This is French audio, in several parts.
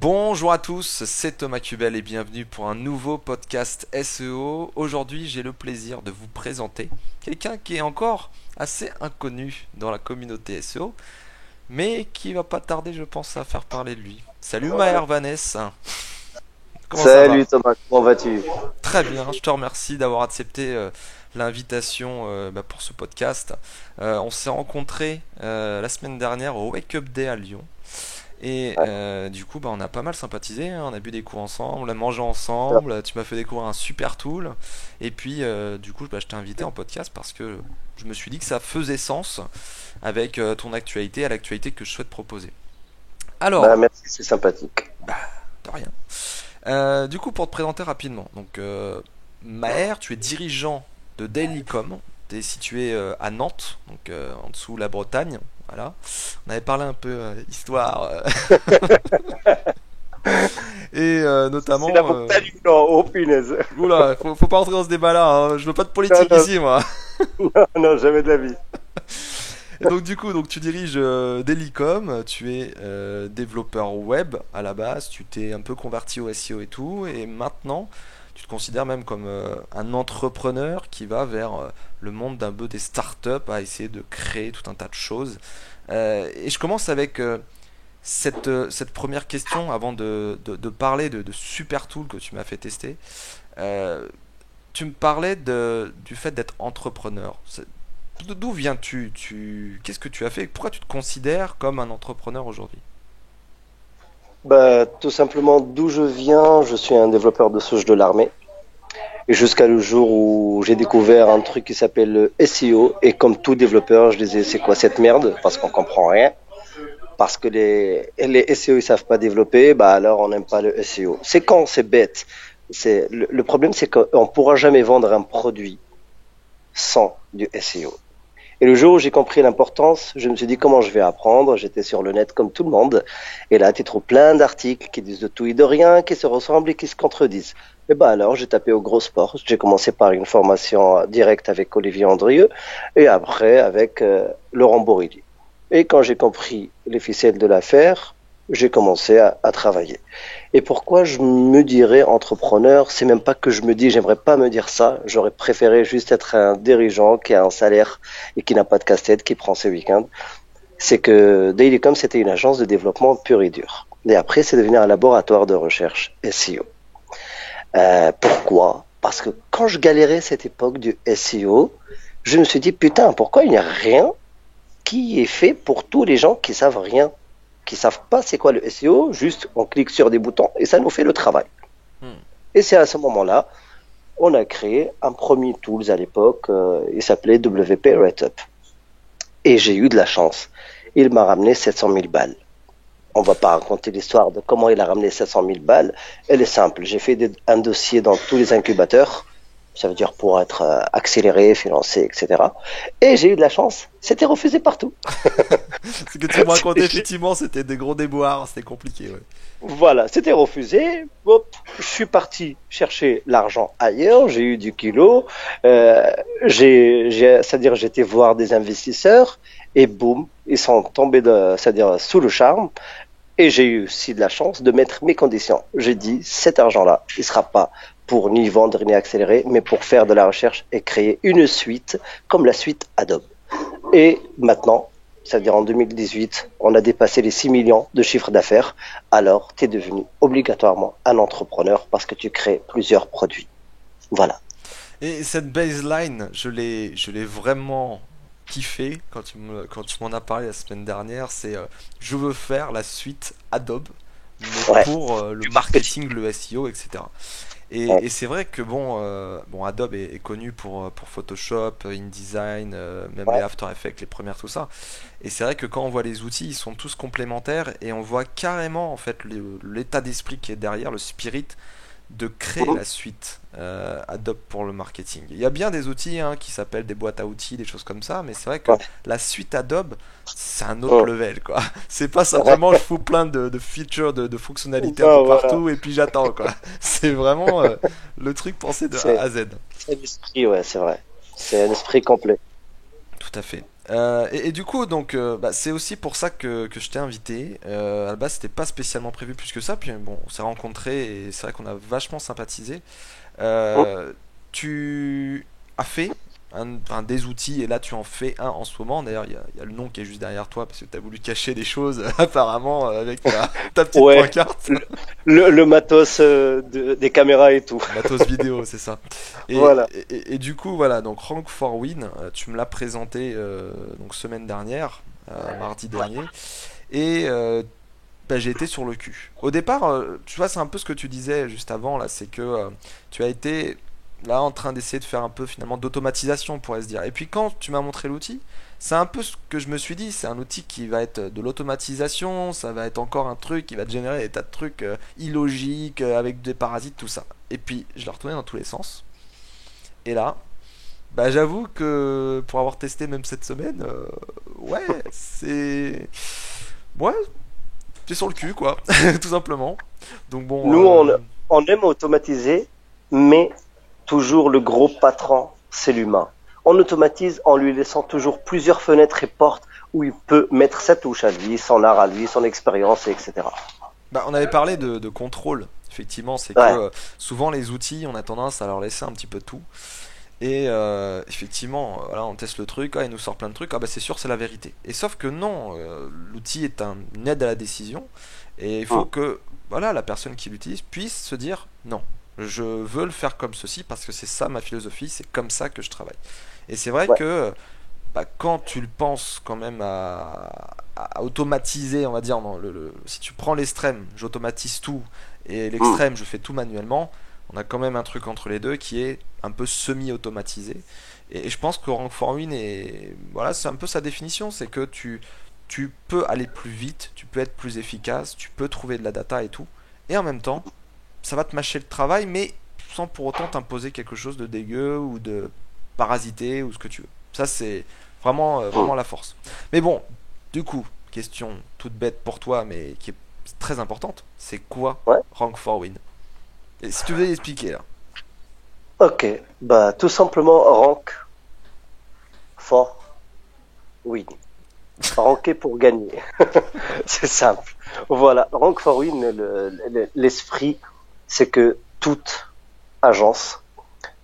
Bonjour à tous, c'est Thomas Cubel et bienvenue pour un nouveau podcast SEO. Aujourd'hui, j'ai le plaisir de vous présenter quelqu'un qui est encore assez inconnu dans la communauté SEO, mais qui va pas tarder, je pense, à faire parler de lui. Salut Maher Vanessa, comment ça va? Salut Thomas, comment vas-tu? Très bien, je te remercie d'avoir accepté l'invitation pour ce podcast. On s'est rencontrés la semaine dernière au Wake Up Day à Lyon. Et Ouais, du coup, on a pas mal sympathisé, hein. On a bu des coups ensemble, on a mangé ça ensemble, tu m'as fait découvrir un super tool. Et puis, du coup, je t'ai invité en podcast parce que je me suis dit que ça faisait sens avec ton actualité, à l'actualité que je souhaite proposer. Alors, merci, c'est sympathique. de rien. Du coup, pour te présenter rapidement, donc Maher, tu es dirigeant de Dailycom, tu es situé à Nantes, donc en dessous la Bretagne. Voilà. On avait parlé un peu histoire et C'est la notamment. Bretagne, non, oh punaise. Oula, faut pas rentrer dans ce débat-là, hein. Je veux pas de Non, politique non, ici, moi. non, non, jamais de la vie. Et donc du coup, tu diriges Dailycom, tu es développeur web à la base, tu t'es un peu converti au SEO et tout, et maintenant tu te considères même comme un entrepreneur qui va vers le monde d'un peu des startups à essayer de créer tout un tas de choses. Et je commence avec cette première question avant de parler de super tool que tu m'as fait tester. Euh, Tu me parlais du fait d'être entrepreneur. D'où viens-tu? Qu'est-ce que tu as fait? Pourquoi tu te considères comme un entrepreneur aujourd'hui? Tout simplement, d'où je viens, je suis un développeur de souche de l'armée. Et jusqu'à le jour où j'ai découvert un truc qui s'appelle le SEO. Et comme tout développeur, je disais, c'est quoi cette merde? Parce qu'on comprend rien. Parce que les SEO, ils savent pas développer, alors on n'aime pas le SEO. C'est con, c'est bête. Le problème, c'est qu'on pourra jamais vendre un produit sans du SEO. Et le jour où j'ai compris l'importance, je me suis dit comment je vais apprendre. J'étais sur le net comme tout le monde. Et là, tu trouves plein d'articles qui disent de tout et de rien, qui se ressemblent et qui se contredisent. Et alors, j'ai tapé au gros sport. J'ai commencé par une formation directe avec Olivier Andrieux et après avec Laurent Borilli. Et quand j'ai compris les ficelles de l'affaire, j'ai commencé à travailler. Et pourquoi je me dirais entrepreneur? C'est même pas que je me dis, j'aimerais pas me dire ça. J'aurais préféré juste être un dirigeant qui a un salaire et qui n'a pas de casse-tête, qui prend ses week-ends. C'est que Dailycom, c'était une agence de développement pur et dur. Et après, c'est devenu un laboratoire de recherche SEO. Pourquoi? Parce que quand je galérais cette époque du SEO, je me suis dit, putain, pourquoi il n'y a rien qui est fait pour tous les gens qui savent rien, qui savent pas c'est quoi le SEO, juste on clique sur des boutons et ça nous fait le travail. Hmm. Et c'est à ce moment-là, on a créé un premier tools à l'époque, il s'appelait WP Write-Up. Et j'ai eu de la chance. Il m'a ramené 700 000 balles. On va pas raconter l'histoire de comment il a ramené 700 000 balles. Elle est simple. J'ai fait un dossier dans tous les incubateurs. Ça veut dire pour être accéléré, financé, etc. Et j'ai eu de la chance. C'était refusé partout. Ce que tu me racontais, effectivement, c'était des gros déboires, c'était compliqué, ouais. Voilà, c'était refusé. Hop, je suis parti chercher l'argent ailleurs. J'ai eu du kilo. Euh, c'est-à-dire j'étais voir des investisseurs et boum, ils sont tombés c'est-à-dire sous le charme. Et j'ai eu aussi de la chance de mettre mes conditions. J'ai dit cet argent-là, il sera pas pour ni vendre ni accélérer, mais pour faire de la recherche et créer une suite comme la suite Adobe. Et maintenant, c'est-à-dire en 2018, on a dépassé les 6 millions de chiffres d'affaires. Alors, tu es devenu obligatoirement un entrepreneur parce que tu crées plusieurs produits. Voilà. Et cette baseline, je l'ai vraiment kiffé quand tu m'en as parlé la semaine dernière. C'est je veux faire la suite Adobe, mais Ouais, pour le du marketing. marketing, le SEO, etc. Ouais, Et c'est vrai que bon, Adobe est connu pour Photoshop, InDesign, même les ouais, After Effects, les premières, tout ça. Et c'est vrai que quand on voit les outils, ils sont tous complémentaires et on voit carrément en fait l'état d'esprit qui est derrière, le spirit de créer mhm, la suite Adobe pour le marketing. Il y a bien des outils hein, qui s'appellent des boîtes à outils, des choses comme ça, mais c'est vrai que ouais, la suite Adobe, c'est un autre mhm, level, quoi. C'est pas ouais. simplement je fous plein de features, de fonctionnalités un peu Non, voilà. partout et puis j'attends, quoi. C'est vraiment le truc pensé de A C'est à Z. c'est l'esprit, ouais, c'est vrai. C'est un esprit complet. Tout à fait. Et du coup, donc, bah, c'est aussi pour ça que je t'ai invité. À la base, c'était pas spécialement prévu plus que ça. Puis bon, on s'est rencontrés et c'est vrai qu'on a vachement sympathisé. Hum. Euh, Tu as fait enfin, des outils et là tu en fais un en ce moment. D'ailleurs, il y a le nom qui est juste derrière toi parce que tu as voulu cacher des choses apparemment avec ta petite Ouais, pancarte. le matos des caméras et tout. Matos vidéo, c'est ça. Voilà. Et du coup, voilà, donc Rank for Win, tu me l'as présenté donc semaine dernière, mardi dernier, et bah, j'ai été sur le cul. Au départ, tu vois, c'est un peu ce que tu disais juste avant, là, c'est que tu as été là en train d'essayer de faire un peu finalement d'automatisation, on pourrait se dire. Et puis quand tu m'as montré l'outil, c'est un peu ce que je me suis dit, c'est un outil qui va être de l'automatisation, ça va être encore un truc qui va te générer des tas de trucs illogiques, avec des parasites, tout ça. Et puis, je l'ai retourné dans tous les sens. Et là, bah j'avoue que pour avoir testé même cette semaine, ouais, c'est... Ouais, t'es sur le cul, quoi, tout simplement. Donc bon, Nous, on aime automatiser, mais toujours le gros patron, c'est l'humain. On automatise en lui laissant toujours plusieurs fenêtres et portes où il peut mettre sa touche à lui, son art à lui, son expérience, etc. bah, on avait parlé de contrôle. Effectivement, c'est que Ouais. souvent les outils, on a tendance à leur laisser un petit peu tout. Et effectivement, voilà, on teste le truc, ah, il nous sort plein de trucs, ah bah c'est sûr, c'est la vérité. Et sauf que non, l'outil est une aide à la décision, et il faut Hum, que voilà, la personne qui l'utilise puisse se dire non, je veux le faire comme ceci parce que c'est ça ma philosophie, c'est comme ça que je travaille. Et c'est vrai ouais. que bah, quand tu le penses quand même à automatiser, on va dire, non, si tu prends l'extrême, j'automatise tout, et Hum, l'extrême, je fais tout manuellement, on a quand même un truc entre les deux qui est un peu semi-automatisé. Et je pense que Rank for Win est, voilà, c'est un peu sa définition, c'est que tu peux aller plus vite, tu peux être plus efficace, tu peux trouver de la data et tout, et en même temps, ça va te mâcher le travail, mais sans pour autant t'imposer quelque chose de dégueu ou de parasité ou ce que tu veux. Ça, c'est vraiment, hum. vraiment la force. Mais bon, du coup, question toute bête pour toi, mais qui est très importante, c'est quoi Ouais. Rank for Win? Et si tu veux expliquer là. Ok. Bah, tout simplement, rank for win. Ranker pour gagner. C'est simple. Voilà. Rank for win, l'esprit, c'est que toute agence,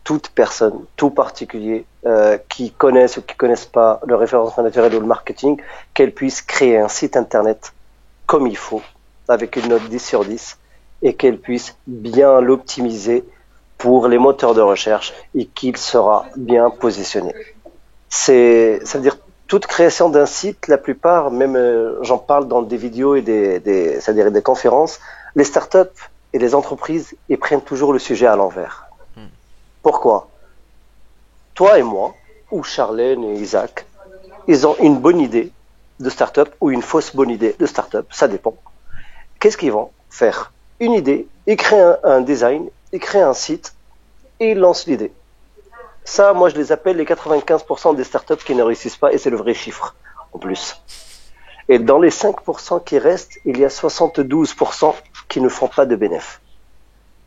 toute personne, tout particulier qui connaisse ou qui connaisse pas le référencement naturel ou le marketing, qu'elle puisse créer un site internet comme il faut, avec une note 10 sur 10, et qu'elle puisse bien l'optimiser pour les moteurs de recherche et qu'il sera bien positionné. Ça veut dire toute création d'un site, la plupart, même j'en parle dans des vidéos et c'est-à-dire des conférences, les startups et les entreprises, ils prennent toujours le sujet à l'envers. Hmm. Pourquoi? Toi et moi, ou Charlène et Isaac, ils ont une bonne idée de startup ou une fausse bonne idée de startup, ça dépend. Qu'est-ce qu'ils vont faire? Une idée, ils créent un design, ils créent un site et ils lancent l'idée. Ça, moi, je les appelle les 95% des startups qui ne réussissent pas et c'est le vrai chiffre en plus. Et dans les 5% qui restent, il y a 72% qui ne font pas de bénéfices.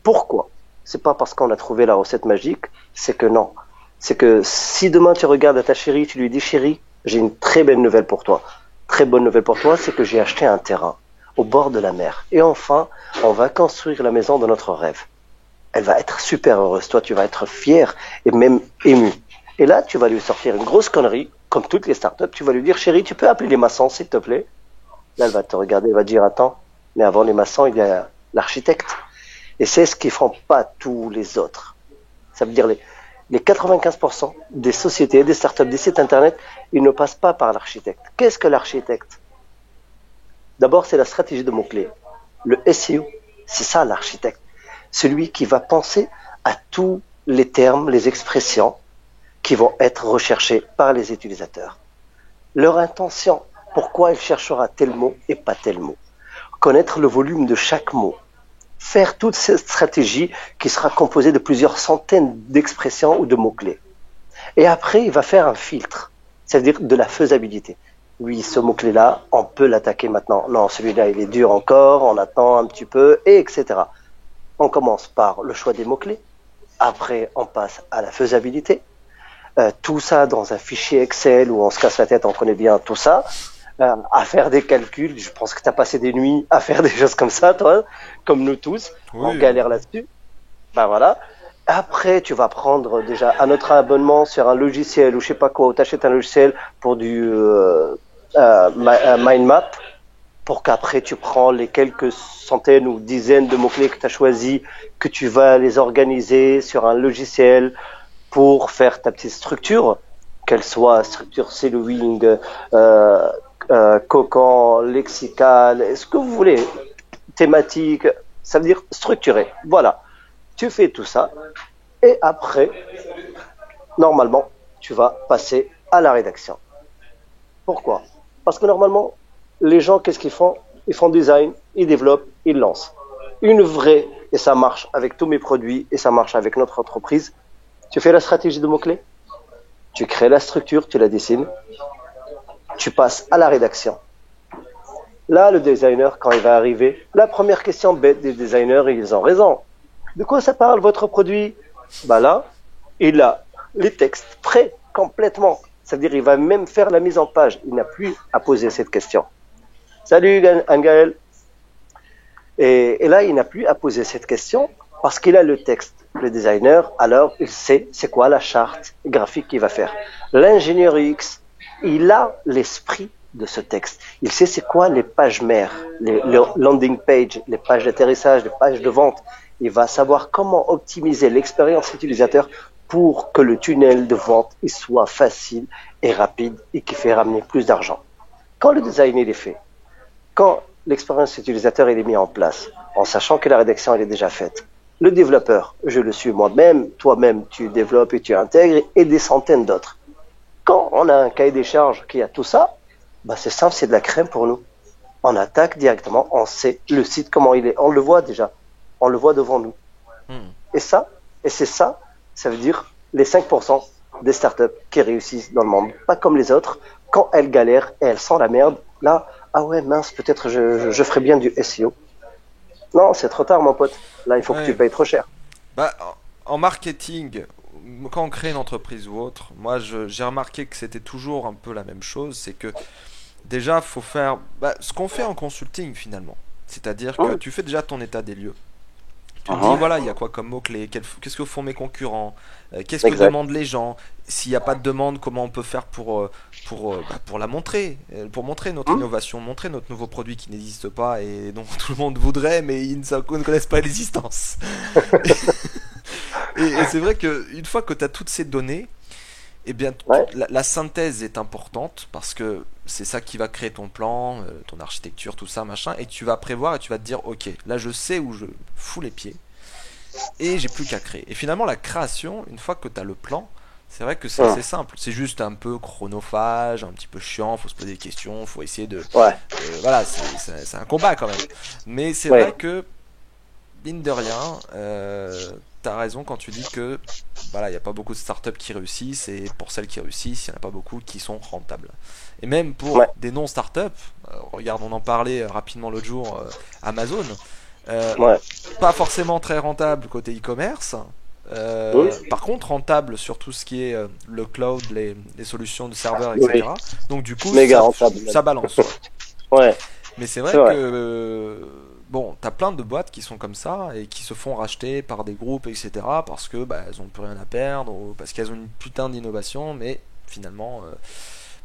Pourquoi? C'est pas parce qu'on a trouvé la recette magique, c'est que non. C'est que si demain tu regardes à ta chérie, tu lui dis chérie, j'ai une très belle nouvelle pour toi. Très bonne nouvelle pour toi, c'est que j'ai acheté un terrain au bord de la mer. Et enfin, on va construire la maison de notre rêve. Elle va être super heureuse. Toi, tu vas être fier et même ému. Et là, tu vas lui sortir une grosse connerie, comme toutes les startups. Tu vas lui dire chérie, tu peux appeler les maçons, s'il te plaît. Là, elle va te regarder, elle va dire attends, mais avant les maçons, il y a l'architecte. Et c'est ce qu'ils font pas tous les autres. Ça veut dire les 95% des sociétés, des startups, des sites internet, ils ne passent pas par l'architecte. Qu'est-ce que l'architecte? D'abord, c'est la stratégie de mots-clés. Le SEO, c'est ça l'architecte. Celui qui va penser à tous les termes, les expressions qui vont être recherchés par les utilisateurs. Leur intention, pourquoi il cherchera tel mot et pas tel mot. Connaître le volume de chaque mot. Faire toute cette stratégie qui sera composée de plusieurs centaines d'expressions ou de mots-clés. Et après, il va faire un filtre, c'est-à-dire de la faisabilité. Oui, ce mot-clé-là, on peut l'attaquer maintenant. Non, celui-là, il est dur encore, on attend un petit peu, et etc. On commence par le choix des mots-clés. Après, on passe à la faisabilité. tout ça dans un fichier Excel où on se casse la tête, on connaît bien tout ça, à faire des calculs. Je pense que tu as passé des nuits à faire des choses comme ça, toi, comme nous tous. Oui, On galère là-dessus. Ben voilà. Après, tu vas prendre déjà un autre abonnement sur un logiciel ou je sais pas quoi, ou t'achètes un logiciel pour du mind map, pour qu'après tu prends les quelques centaines ou dizaines de mots-clés que tu as choisis, que tu vas les organiser sur un logiciel pour faire ta petite structure, qu'elle soit structure Cellowing, cocon, lexical, ce que vous voulez, thématique, ça veut dire structuré. Voilà. Tu fais tout ça et après, normalement, tu vas passer à la rédaction. Pourquoi? Parce que normalement, les gens, qu'est-ce qu'ils font? Ils font design, ils développent, ils lancent. Une vraie, et ça marche avec tous mes produits, et ça marche avec notre entreprise, tu fais la stratégie de mots-clés, tu crées la structure, tu la dessines, tu passes à la rédaction. Là, le designer, quand il va arriver, la première question bête des designers, ils ont raison. De quoi ça parle, votre produit? Bah là, il a les textes prêts complètement. Ça veut dire qu'il va même faire la mise en page. Il n'a plus à poser cette question. Salut Angaël. Et là, il n'a plus à poser cette question parce qu'il a le texte. Le designer, alors, il sait c'est quoi la charte graphique qu'il va faire. L'ingénieur UX, il a l'esprit de ce texte. Il sait c'est quoi les pages mères, les landing pages, les pages d'atterrissage, les pages de vente. Il va savoir comment optimiser l'expérience utilisateur pour que le tunnel de vente il soit facile et rapide et qui fait ramener plus d'argent. Quand le design il est fait, quand l'expérience utilisateur il est mis en place, en sachant que la rédaction elle est déjà faite, le développeur, je le suis moi-même, toi-même tu développes et tu intègres et des centaines d'autres. Quand on a un cahier des charges qui a tout ça, bah c'est simple, c'est de la crème pour nous. On attaque directement, on sait le site comment il est, on le voit déjà, on le voit devant nous. Et c'est ça, ça veut dire les 5% des startups qui réussissent dans le monde. Pas comme les autres, quand elles galèrent et elles sentent la merde, là, ah ouais, mince, peut-être je ferais bien du SEO. Non, c'est trop tard, mon pote. Là, il faut que tu payes trop cher. Bah, en marketing, quand on crée une entreprise ou autre, moi j'ai remarqué que c'était toujours un peu la même chose. C'est que déjà, faut faire ce qu'on fait en consulting finalement. C'est-à-dire que tu fais déjà ton état des lieux. Tu te dis, voilà, il y a quoi comme mots-clés, qu'est-ce que font mes concurrents, qu'est-ce que demandent les gens, s'il n'y a pas de demande, comment on peut faire pour la montrer, pour montrer notre innovation, montrer notre nouveau produit qui n'existe pas et dont tout le monde voudrait, mais ils ne connaissent pas l'existence. Et c'est vrai qu'une fois que tu as toutes ces données, eh bien, la synthèse est importante parce que c'est ça qui va créer ton plan, ton architecture, tout ça, machin, et tu vas prévoir et tu vas te dire, ok, là je sais où je fous les pieds et j'ai plus qu'à créer. Et finalement, la création, une fois que tu as le plan, c'est vrai que c'est assez simple. C'est juste un peu chronophage, un petit peu chiant, faut se poser des questions, faut essayer de. Voilà, c'est un combat quand même. Mais c'est vrai que, mine de rien, t'as raison quand tu dis que voilà, il n'y a pas beaucoup de startups qui réussissent et pour celles qui réussissent, il n'y en a pas beaucoup qui sont rentables. Et même pour des non-startups, regarde, on en parlait rapidement l'autre jour, Amazon, pas forcément très rentable côté e-commerce. Par contre, rentable sur tout ce qui est le cloud, les solutions de serveurs, etc. Donc du coup, ça balance. Mais c'est vrai que bon, t'as plein de boîtes qui sont comme ça et qui se font racheter par des groupes, etc. parce que elles ont plus rien à perdre ou parce qu'elles ont une putain d'innovation, mais finalement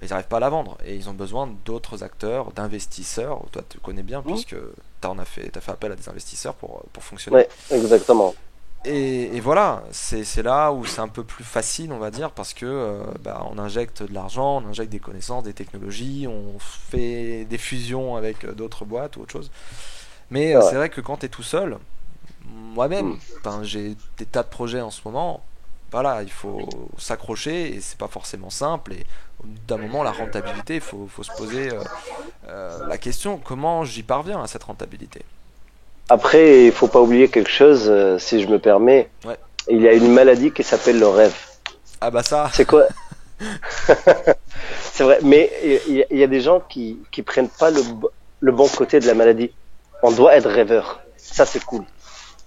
ils n'arrivent pas à la vendre et ils ont besoin d'autres acteurs, d'investisseurs. Toi, tu connais bien puisque t'as fait appel à des investisseurs pour fonctionner. Ouais, exactement. Et voilà, c'est là où c'est un peu plus facile, on va dire, parce que on injecte de l'argent, on injecte des connaissances, des technologies, on fait des fusions avec d'autres boîtes ou autre chose. Mais c'est vrai que quand tu es tout seul, moi-même, j'ai des tas de projets en ce moment, voilà, il faut s'accrocher et c'est pas forcément simple. Et au bout d'un moment, la rentabilité, il faut se poser la question, comment j'y parviens à cette rentabilité? Après, il faut pas oublier quelque chose, si je me permets. Il y a une maladie qui s'appelle le rêve. Ah bah ça. C'est quoi? C'est vrai, mais il y a des gens qui prennent pas le bon côté de la maladie. On doit être rêveur. Ça, c'est cool.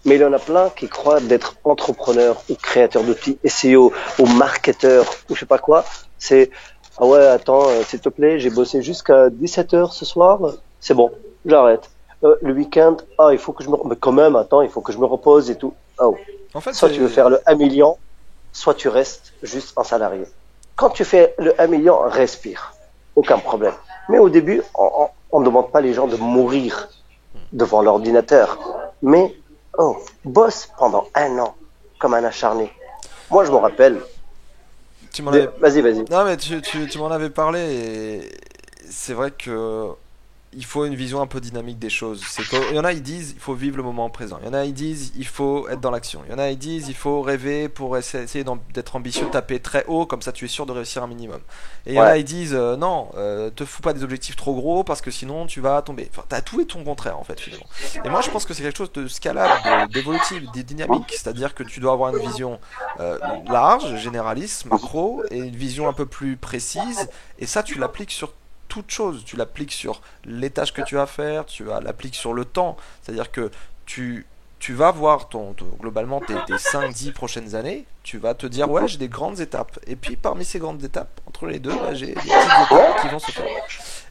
Mais il y en a plein qui croient d'être entrepreneurs ou créateurs d'outils SEO ou marketeurs ou je sais pas quoi. C'est, ah ouais, attends, s'il te plaît, j'ai bossé jusqu'à 17 heures ce soir. C'est bon, j'arrête. Le week-end, ah, il faut que je me, mais quand même, attends, il faut que je me repose et tout. Oh. En fait, Soit tu veux faire le 1 million, soit tu restes juste en salarié. Quand tu fais le 1 million, respire. Aucun problème. Mais au début, on ne demande pas les gens de mourir devant l'ordinateur. Mais, oh, bosse pendant 1 an, comme un acharné. Moi, je me rappelle. tu m'en avais... Vas-y, vas-y. Non, mais tu m'en avais parlé et c'est vrai que il faut une vision un peu dynamique des choses. C'est qu'il y en a, ils disent il faut vivre le moment présent. Il y en a, ils disent il faut être dans l'action. Il y en a, ils disent il faut rêver pour essayer d'être ambitieux, taper très haut, comme ça tu es sûr de réussir un minimum. Et il y en a, Ouais, ils disent non, te fous pas des objectifs trop gros parce que sinon tu vas tomber. Enfin, t'as tout et ton contraire en fait finalement. Et moi je pense que c'est quelque chose de scalable, d'évolutif, de dynamique. C'est-à-dire que tu dois avoir une vision large, généraliste, macro, et une vision un peu plus précise. Et ça, tu l'appliques sur toute chose. Tu l'appliques sur les tâches que tu vas faire, l'appliques sur le temps. C'est-à-dire que tu vas voir globalement tes 5-10 prochaines années, tu vas te dire ouais j'ai des grandes étapes. Et puis parmi ces grandes étapes, entre les deux, bah, j'ai des petites étapes qui vont se faire.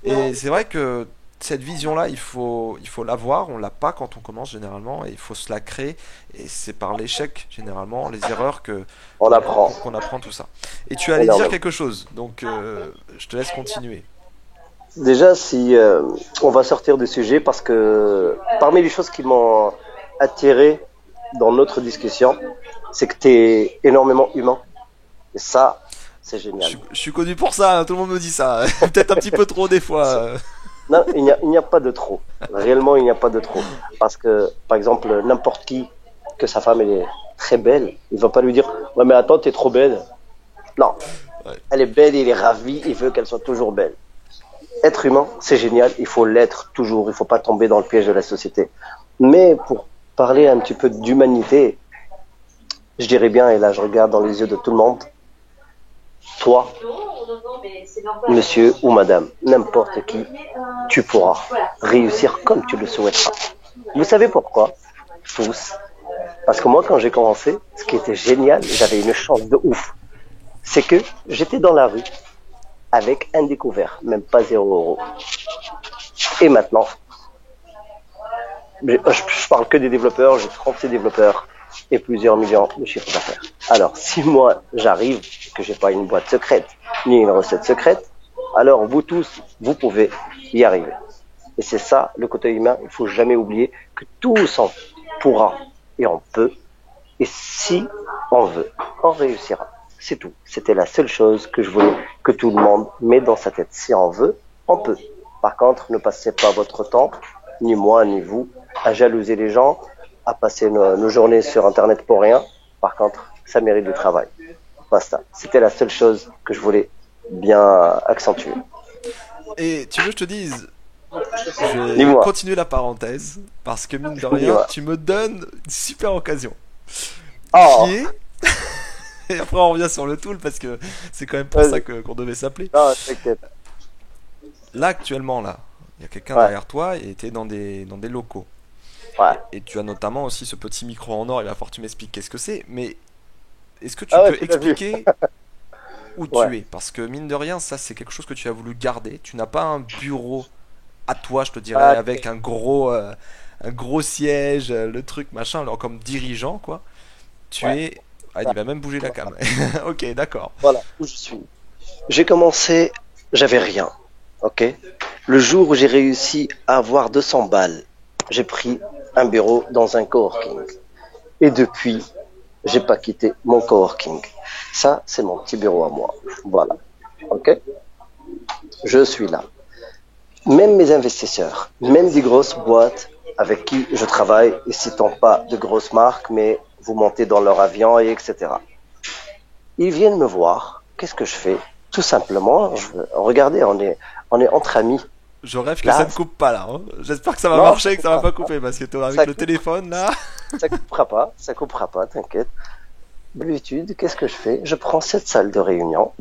Et c'est vrai que cette vision-là, il faut l'avoir, on l'a pas quand on commence généralement, et il faut se la créer, et c'est par l'échec généralement, les erreurs on apprend qu'on apprend tout ça. Et tu allais dire énormément. quelque chose, donc je te laisse continuer. Déjà, si on va sortir du sujet, parce que parmi les choses qui m'ont attiré dans notre discussion, c'est que tu es énormément humain. Et ça, c'est génial. Je suis connu pour ça, hein, tout le monde me dit ça. Peut-être un petit peu trop des fois. Non, il n'y a pas de trop. Réellement, il n'y a pas de trop. Parce que, par exemple, n'importe qui, que sa femme elle est très belle, il va pas lui dire, ouais, mais attends, t'es trop belle. Non. Ouais. Elle est belle, il est ravi, il veut qu'elle soit toujours belle. Être humain, c'est génial, il faut l'être toujours, il faut pas tomber dans le piège de la société. Mais pour parler un petit peu d'humanité, je dirais bien, et là je regarde dans les yeux de tout le monde, toi, monsieur ou madame, n'importe qui, tu pourras réussir comme tu le souhaiteras. Vous savez pourquoi? Tous. Parce que moi, quand j'ai commencé, ce qui était génial, j'avais une chance de ouf. C'est que j'étais dans la rue avec un découvert, même pas 0 €. Et maintenant, je parle que des développeurs, j'ai 36 développeurs et plusieurs millions de chiffres d'affaires. Alors, si moi j'arrive, que j'ai pas une boîte secrète, ni une recette secrète, alors vous tous, vous pouvez y arriver. Et c'est ça, le côté humain, il faut jamais oublier que tous on pourra et on peut, et si on veut, on réussira. C'est tout. C'était la seule chose que je voulais que tout le monde mette dans sa tête. Si on veut, on peut. Par contre, ne passez pas votre temps, ni moi, ni vous, à jalouser les gens, à passer nos journées sur Internet pour rien. Par contre, ça mérite du travail. Basta. C'était la seule chose que je voulais bien accentuer. Et tu veux que je te dise, je vais Dis-moi. continuer la parenthèse, parce que mine de rien, Dis-moi. tu me donnes une super occasion. Oh, Qui est... Et après on revient sur le tool, parce que c'est quand même pour ça vas-y. qu'on devait s'appeler. Non, t'inquiète. Là actuellement, là, il y a quelqu'un Ouais, derrière toi et tu es dans des locaux. ouais. Et tu as notamment aussi ce petit micro en or, il va falloir que tu m'expliques qu'est-ce que c'est, mais est-ce que tu Ah ouais, peux tu l'as vu. expliquer où Ouais. tu es? Parce que mine de rien, ça c'est quelque chose que tu as voulu garder. Tu n'as pas un bureau à toi, je te dirais, Ah, avec un gros siège, le truc, machin, alors comme dirigeant, quoi. Tu ouais. es... Ah, il va même bouger la cam. Ok, d'accord. Voilà où je suis. J'ai commencé, j'avais rien. Ok. Le jour où j'ai réussi à avoir 200 balles, j'ai pris un bureau dans un coworking. Et depuis, j'ai pas quitté mon coworking. Ça, c'est mon petit bureau à moi. Voilà. Ok. Je suis là. Même mes investisseurs, même des grosses boîtes avec qui je travaille, et citons pas de grosses marques, mais vous montez dans leur avion et etc. Ils viennent me voir. Qu'est-ce que je fais? Tout simplement, regardez, on est entre amis. Je rêve que ça Là, ne coupe pas là, hein. J'espère que ça va non, marcher et que ça va pas couper parce que toi avec ça le coupe, téléphone là. ça coupera pas, t'inquiète. D'habitude, qu'est-ce que je fais? Je prends cette salle de réunion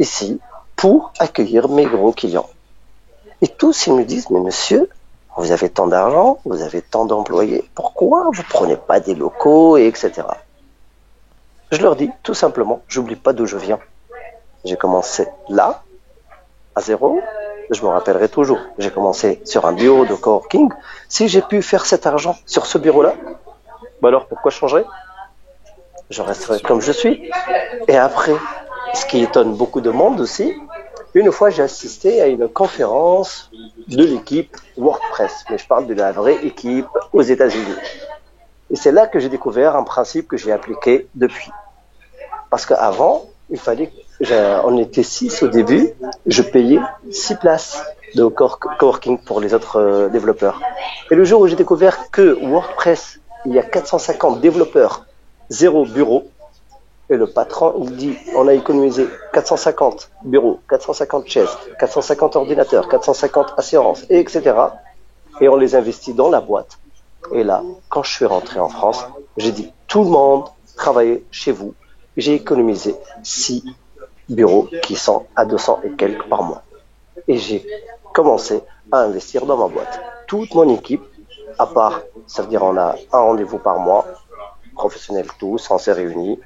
ici pour accueillir mes gros clients. Et tous ils me disent, mais monsieur, Vous avez tant d'argent, vous avez tant d'employés, pourquoi vous prenez pas des locaux, et etc. Je leur dis tout simplement, j'oublie pas d'où je viens. J'ai commencé là, à zéro, je me rappellerai toujours. J'ai commencé sur un bureau de coworking. Si j'ai pu faire cet argent sur ce bureau-là, bah alors pourquoi changer? Je resterai comme je suis. Et après, ce qui étonne beaucoup de monde aussi, une fois j'ai assisté à une conférence de l'équipe WordPress, mais je parle de la vraie équipe aux États-Unis. Et c'est là que j'ai découvert un principe que j'ai appliqué depuis. Parce qu'avant, on était 6 au début, je payais 6 places de coworking pour les autres développeurs. Et le jour où j'ai découvert que WordPress, il y a 450 développeurs, 0 bureau, et le patron, il dit, on a économisé 450 bureaux, 450 chaises, 450 ordinateurs, 450 assurances, etc. Et on les investit dans la boîte. Et là, quand je suis rentré en France, j'ai dit, tout le monde travaillez chez vous. J'ai économisé 6 bureaux qui sont à 200 et quelques par mois. Et j'ai commencé à investir dans ma boîte. Toute mon équipe, à part, ça veut dire on a un rendez-vous par mois, professionnels tous, on s'est réunis.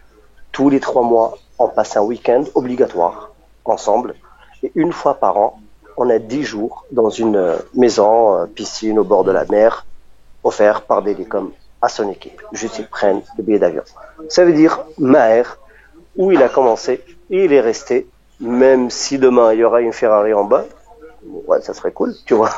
Tous les 3 mois, on passe un week-end obligatoire ensemble. Et une fois par an, on a 10 jours dans une maison, piscine au bord de la mer, offert par Delicom à son équipe. Juste ils prennent le billet d'avion. Ça veut dire Maher, où il a commencé, et il est resté, même si demain il y aura une Ferrari en bas, ouais, ça serait cool, tu vois.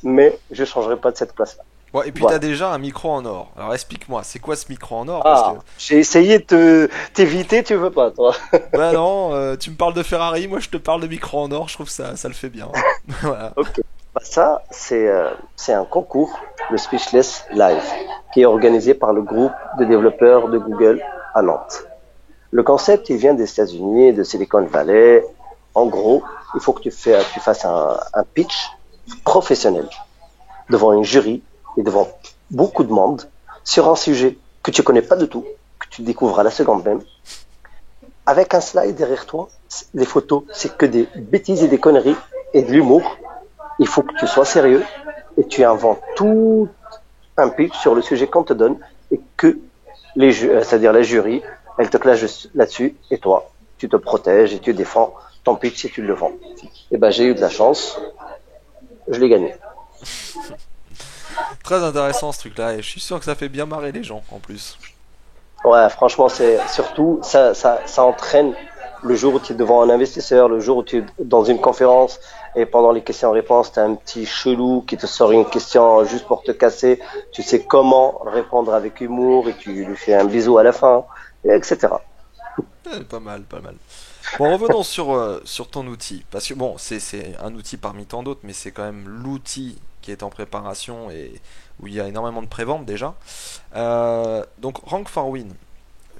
Mais je changerai pas de cette place-là. Ouais, et puis Voilà. t'as déjà un micro en or. Alors explique-moi, c'est quoi ce micro en or? Parce que, J'ai essayé de t'éviter, tu veux pas, toi. bah non, tu me parles de Ferrari, moi je te parle de micro en or, je trouve que ça le fait bien. Voilà. Ok. Bah, ça, c'est un concours, le Speechless Live, qui est organisé par le groupe de développeurs de Google à Nantes. Le concept, il vient des États-Unis, de Silicon Valley. En gros, il faut que tu fasses un pitch professionnel devant une jury et devant beaucoup de monde sur un sujet que tu connais pas du tout, que tu découvres à la seconde même, avec un slide derrière toi, les photos, c'est que des bêtises et des conneries et de l'humour. Il faut que tu sois sérieux et tu inventes tout un pitch sur le sujet qu'on te donne et que c'est-à-dire la jury, elle te clash là-dessus et toi, tu te protèges et tu défends ton pitch si tu le vends. Et ben j'ai eu de la chance, je l'ai gagné. Très intéressant ce truc-là, et je suis sûr que ça fait bien marrer les gens en plus. Ouais, franchement, c'est surtout ça entraîne le jour où tu es devant un investisseur, le jour où tu es dans une conférence et pendant les questions-réponses, tu as un petit chelou qui te sort une question juste pour te casser. Tu sais comment répondre avec humour et tu lui fais un bisou à la fin, etc. Pas mal, pas mal. Bon, revenons sur ton outil. Parce que bon, c'est un outil parmi tant d'autres, mais c'est quand même l'outil qui est en préparation et où il y a énormément de prévente déjà. Donc, Rank for Win,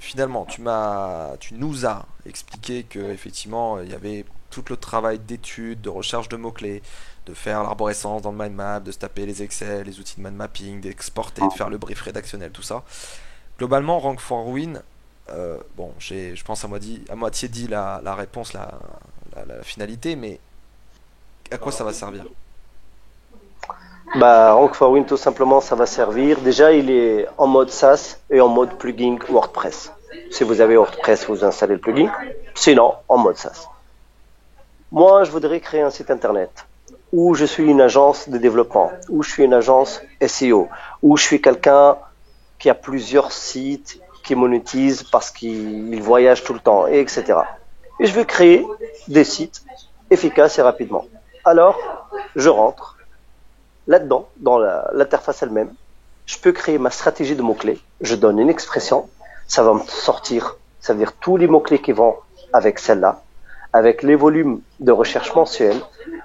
finalement, tu nous as expliqué que effectivement, il y avait tout le travail d'étude, de recherche de mots-clés, de faire l'arborescence dans le mind map, de se taper les Excel, les outils de mind mapping, d'exporter, de faire le brief rédactionnel, tout ça. Globalement, Rank for Win, bon, je pense à moitié dit la réponse, la finalité, mais à quoi ça va servir? Bah, Rank for Win, tout simplement, ça va servir. Déjà, il est en mode SaaS et en mode plugin WordPress. Si vous avez WordPress, vous installez le plugin. Sinon, en mode SaaS. Moi, je voudrais créer un site internet où je suis une agence de développement, où je suis une agence SEO, où je suis quelqu'un qui a plusieurs sites, qui monétise parce qu'il voyage tout le temps, et etc. Et je veux créer des sites efficaces et rapidement. Alors, je rentre là-dedans, dans l'interface elle-même. Je peux créer ma stratégie de mots-clés. Je donne une expression. Ça va me sortir, ça veut dire tous les mots-clés qui vont avec celle-là, avec les volumes de recherche mensuels,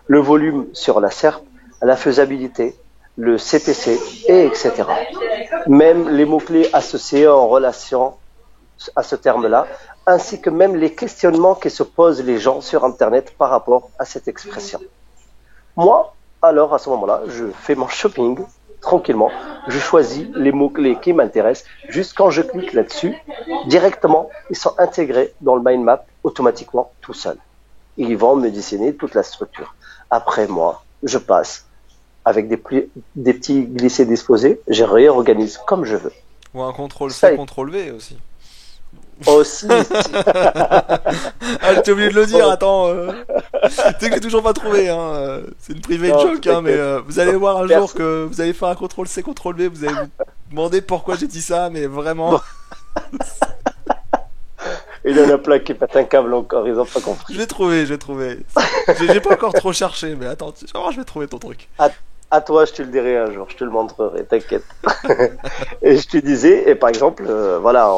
le volume sur la SERP, la faisabilité, le CPC, et etc. Même les mots-clés associés en relation à ce terme-là, ainsi que même les questionnements que se posent les gens sur Internet par rapport à cette expression. Moi, alors à ce moment-là, je fais mon shopping tranquillement, je choisis les mots-clés qui m'intéressent, juste quand je clique là-dessus, directement, ils sont intégrés dans le mind map automatiquement tout seul. Ils vont me dessiner toute la structure. Après moi, je passe avec des petits glissés-disposés, je réorganise comme je veux. Ou un contrôle Ça C, contrôle V aussi. aussi, Ah, j'étais oublié de le dire, attends. Tu sais que j'ai toujours pas trouvé, hein. C'est une private non, joke, hein, mais t'inquiète. vous allez voir un jour Personne. que vous allez faire un contrôle C, contrôle V, vous allez vous demander pourquoi j'ai dit ça, mais vraiment, Bon, il y en a plein qui pètent un câble encore, ils ont pas compris. je l'ai trouvé. J'ai pas encore trop cherché, mais attends, je vais trouver ton truc. À, à toi, je te le dirai un jour, je te le montrerai, t'inquiète. Et je te disais, et par exemple, voilà,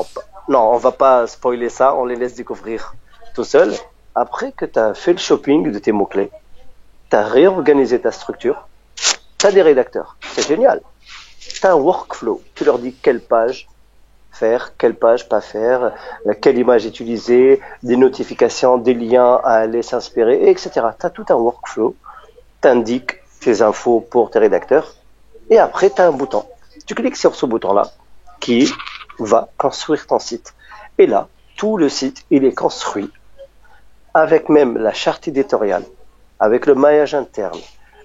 non, on va pas spoiler ça, on les laisse découvrir tout seul. Après que tu as fait le shopping de tes mots-clés, tu as réorganisé ta structure, tu as des rédacteurs, c'est génial. Tu as un workflow, tu leur dis quelle page faire, quelle page pas faire, quelle image utiliser, des notifications, des liens à aller s'inspirer, etc. Tu as tout un workflow, tu indiques tes infos pour tes rédacteurs, et après tu as un bouton. Tu cliques sur ce bouton-là qui va construire ton site. Et là, tout le site, il est construit avec même la charte éditoriale, avec le maillage interne,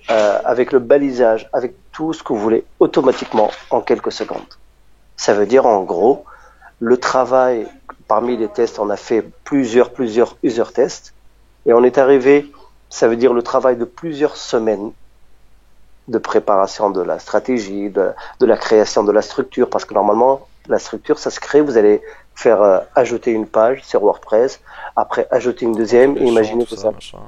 avec le balisage, avec tout ce que vous voulez, automatiquement en quelques secondes. Ça veut dire en gros, le travail, parmi les tests, on a fait plusieurs user tests, et on est arrivé, ça veut dire le travail de plusieurs semaines de préparation de la stratégie, de la création de la structure, parce que normalement, la structure, ça se crée, vous allez faire ajouter une page sur WordPress, après ajouter une deuxième, Avec et les champs, imaginez tout que ça, ça. machin.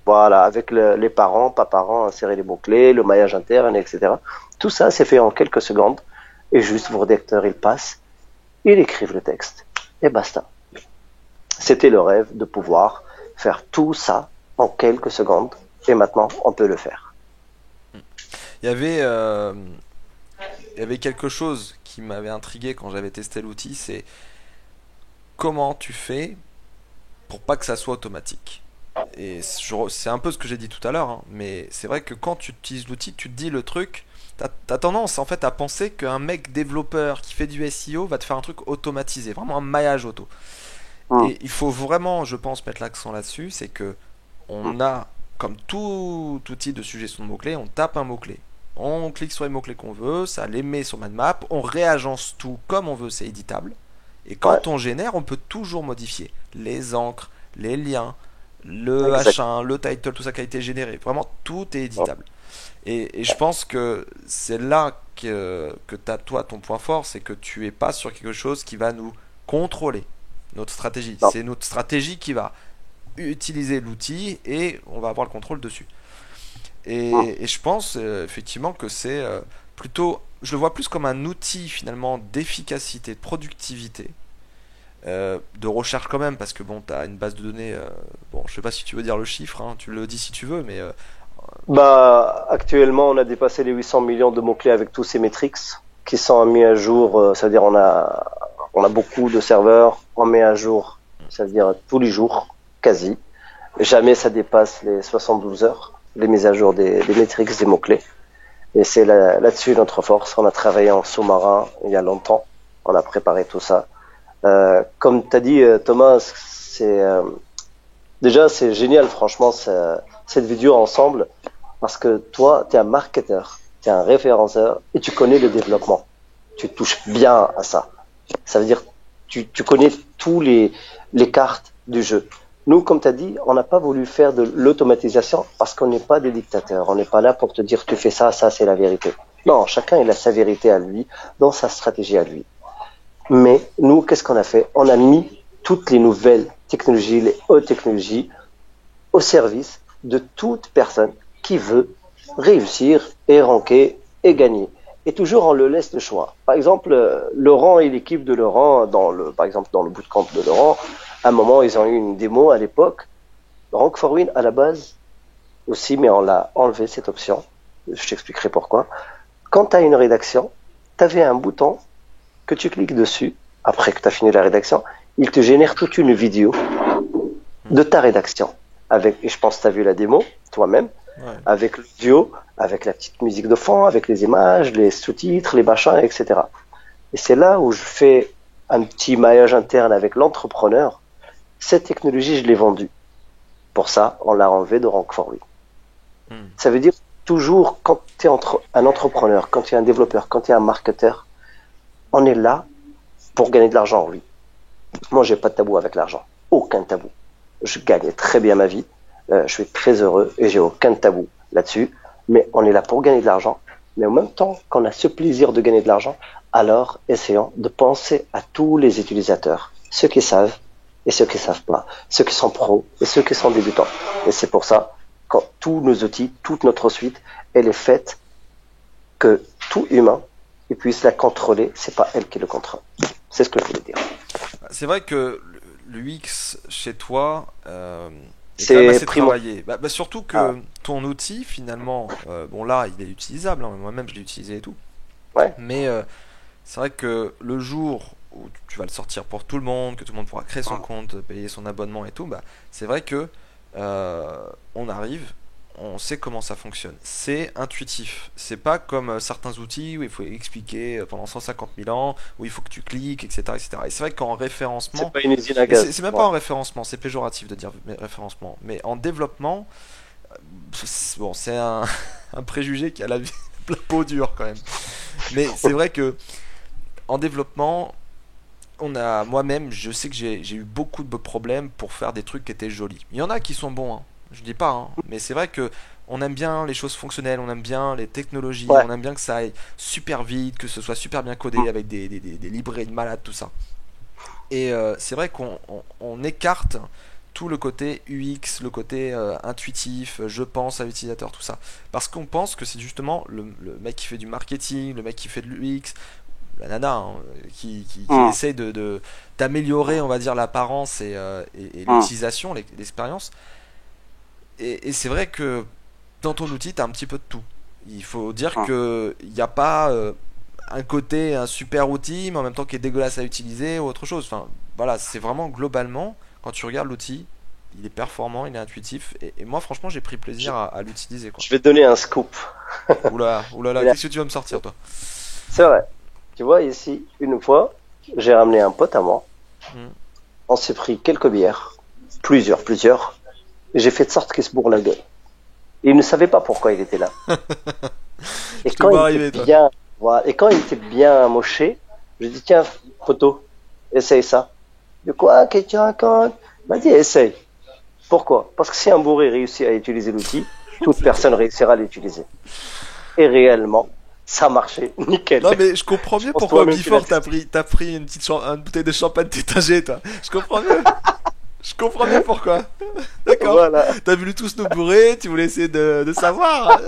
Voilà, avec les parents, pas parents, insérer les mots-clés, le maillage interne, etc. Tout ça, c'est fait en quelques secondes, et juste vos rédacteurs, ils passent, ils écrivent le texte, et basta. C'était le rêve de pouvoir faire tout ça en quelques secondes, et maintenant, on peut le faire. Il y avait, il y avait quelque chose qui m'avait intrigué quand j'avais testé l'outil, c'est comment tu fais pour pas que ça soit automatique. Et c'est un peu ce que j'ai dit tout à l'heure, hein, mais c'est vrai que quand tu utilises l'outil, tu te dis le truc, t'as tendance en fait à penser qu'un mec développeur qui fait du SEO va te faire un truc automatisé, vraiment un maillage auto. Hum, Et il faut vraiment, je pense, mettre l'accent là-dessus, c'est que on a, comme tout outil de suggestion de mots-clés, on tape un mot-clé. On clique sur les mots-clés qu'on veut, ça les met sur MindMap, on réagence tout comme on veut, c'est éditable. Et ouais, quand on génère, on peut toujours modifier les encres, les liens, le exact. H1, le title, tout ça qui a été généré. Vraiment, tout est éditable. Et je pense que c'est là que tu as toi ton point fort, c'est que tu es pas sur quelque chose qui va nous contrôler notre stratégie. Non. C'est notre stratégie qui va utiliser l'outil et on va avoir le contrôle dessus. Hum. Et je pense effectivement que c'est plutôt, je le vois plus comme un outil finalement d'efficacité, de productivité, de recherche quand même, parce que bon, tu as une base de données, bon, je sais pas si tu veux dire le chiffre, hein, tu le dis si tu veux, mais Bah, actuellement, on a dépassé les 800 millions de mots-clés avec tous ces metrics qui sont mis à jour. C'est-à-dire, on a beaucoup de serveurs, on met à jour, c'est-à-dire tous les jours, quasi. Jamais ça dépasse les 72 heures, les mises à jour des metrics, des mots-clés. Et c'est là-dessus notre force. On a travaillé en sous-marin il y a longtemps. On a préparé tout ça. Comme tu as dit, Thomas, déjà, c'est génial, franchement, cette vidéo ensemble. Parce que toi, tu es un marketeur, tu es un référenceur et tu connais le développement. Tu touches bien à ça. Ça veut dire tu connais tous les cartes du jeu. Nous, comme tu as dit, on n'a pas voulu faire de l'automatisation parce qu'on n'est pas des dictateurs. On n'est pas là pour te dire tu fais ça, ça c'est la vérité. Non, chacun il a sa vérité à lui, dans sa stratégie à lui. Mais nous, qu'est-ce qu'on a fait? On a mis toutes les nouvelles technologies, les hautes technologies au service de toute personne qui veut réussir et ranker et gagner. Et toujours on le laisse le choix. Par exemple, Laurent et l'équipe de Laurent, par exemple dans le bootcamp de Laurent, à un moment ils ont eu une démo à l'époque. Rank for Win à la base aussi, mais on l'a enlevé cette option. Je t'expliquerai pourquoi. Quand tu as une rédaction, tu avais un bouton que tu cliques dessus, après que tu as fini la rédaction, il te génère toute une vidéo de ta rédaction. Et je pense que tu as vu la démo, toi-même, ouais. avec l'audio, avec la petite musique de fond, avec les images, les sous-titres, les machins, etc. Et c'est là où je fais un petit maillage interne avec l'entrepreneur. Cette technologie, je l'ai vendue. Pour ça, on l'a enlevé de Rank for Win. Hmm. Ça veut dire toujours, quand tu es un entrepreneur, quand tu es un développeur, quand tu es un marketeur, on est là pour gagner de l'argent, oui. Moi, j'ai pas de tabou avec l'argent. Aucun tabou. Je gagne très bien ma vie. Je suis très heureux et j'ai aucun tabou là-dessus. Mais on est là pour gagner de l'argent. Mais en même temps qu'on a ce plaisir de gagner de l'argent, alors essayons de penser à tous les utilisateurs, ceux qui savent et ceux qui savent pas, ceux qui sont pros et ceux qui sont débutants. Et c'est pour ça que tous nos outils, toute notre suite, elle est faite que tout humain il puisse la contrôler. C'est pas elle qui le contrôle. C'est ce que je voulais dire. C'est vrai que l'UX chez toi est quand même C'est assez primo. travaillé. Surtout Ah, que ton outil, finalement, bon là, il est utilisable, hein, moi-même je l'ai utilisé et tout. ouais. Mais c'est vrai que le jour où tu vas le sortir pour tout le monde, que tout le monde pourra créer son compte, payer son abonnement et tout, c'est vrai que on arrive, on sait comment ça fonctionne. C'est intuitif. C'est pas comme certains outils où il faut expliquer pendant 150 000 ans, où il faut que tu cliques, etc., etc. Et c'est vrai qu'en C'est référencement, pas une usine à et gaz. c'est même pas Ouais. en référencement, c'est péjoratif de dire référencement, mais en développement, bon, c'est un, un préjugé qui a la peau dure quand même. Mais c'est vrai que en développement, moi-même, je sais que j'ai eu beaucoup de problèmes pour faire des trucs qui étaient jolis. Il y en a qui sont bons, hein, je dis pas, hein, mais c'est vrai que on aime bien les choses fonctionnelles, on aime bien les technologies, Ouais. on aime bien que ça aille super vite, que ce soit super bien codé avec des librairies de malades, tout ça. Et c'est vrai qu'on écarte tout le côté UX, le côté intuitif, je pense à l'utilisateur, tout ça. Parce qu'on pense que c'est justement le mec qui fait du marketing, le mec qui fait de l'UX, la nana, hein, qui Hum, essaye d'améliorer, on va dire, l'apparence et hum, l'utilisation, l'expérience. Et c'est vrai que dans ton outil, tu as un petit peu de tout. Il faut dire hum, que il n'y a pas un côté, un super outil, mais en même temps qui est dégueulasse à utiliser ou autre chose. Enfin, voilà, c'est vraiment globalement, quand tu regardes l'outil, il est performant, il est intuitif. Et moi, franchement, j'ai pris Je, plaisir à l'utiliser, quoi. je vais te donner un scoop. Oula, oulala, Là, qu'est-ce que tu vas me sortir, toi? c'est vrai. Tu vois, ici, une fois, j'ai ramené un pote à moi. Hmm. On s'est pris quelques bières. Plusieurs. Et j'ai fait de sorte qu'il se bourre la gueule. Et il ne savait pas pourquoi il était là. Et Je te quand vois il était arriver, toi. bien, voilà, et quand il était bien amoché, je lui ai dit, tiens, photo, essaye ça. De quoi? Qu'est-ce que tu racontes? Il m'a dit, essaye. Pourquoi? Parce que si un bourré réussit à utiliser l'outil, toute C'est personne clair. réussira à l'utiliser. Et réellement, ça marchait nickel. Non, mais je comprends Je mieux pense pourquoi toi-même tu l'as Before testé. t'as pris une bouteille de champagne tétagée, toi. Je comprends mieux. Je comprends mieux pourquoi. D'accord. Voilà. T'as voulu tous nous bourrer, tu voulais essayer de savoir.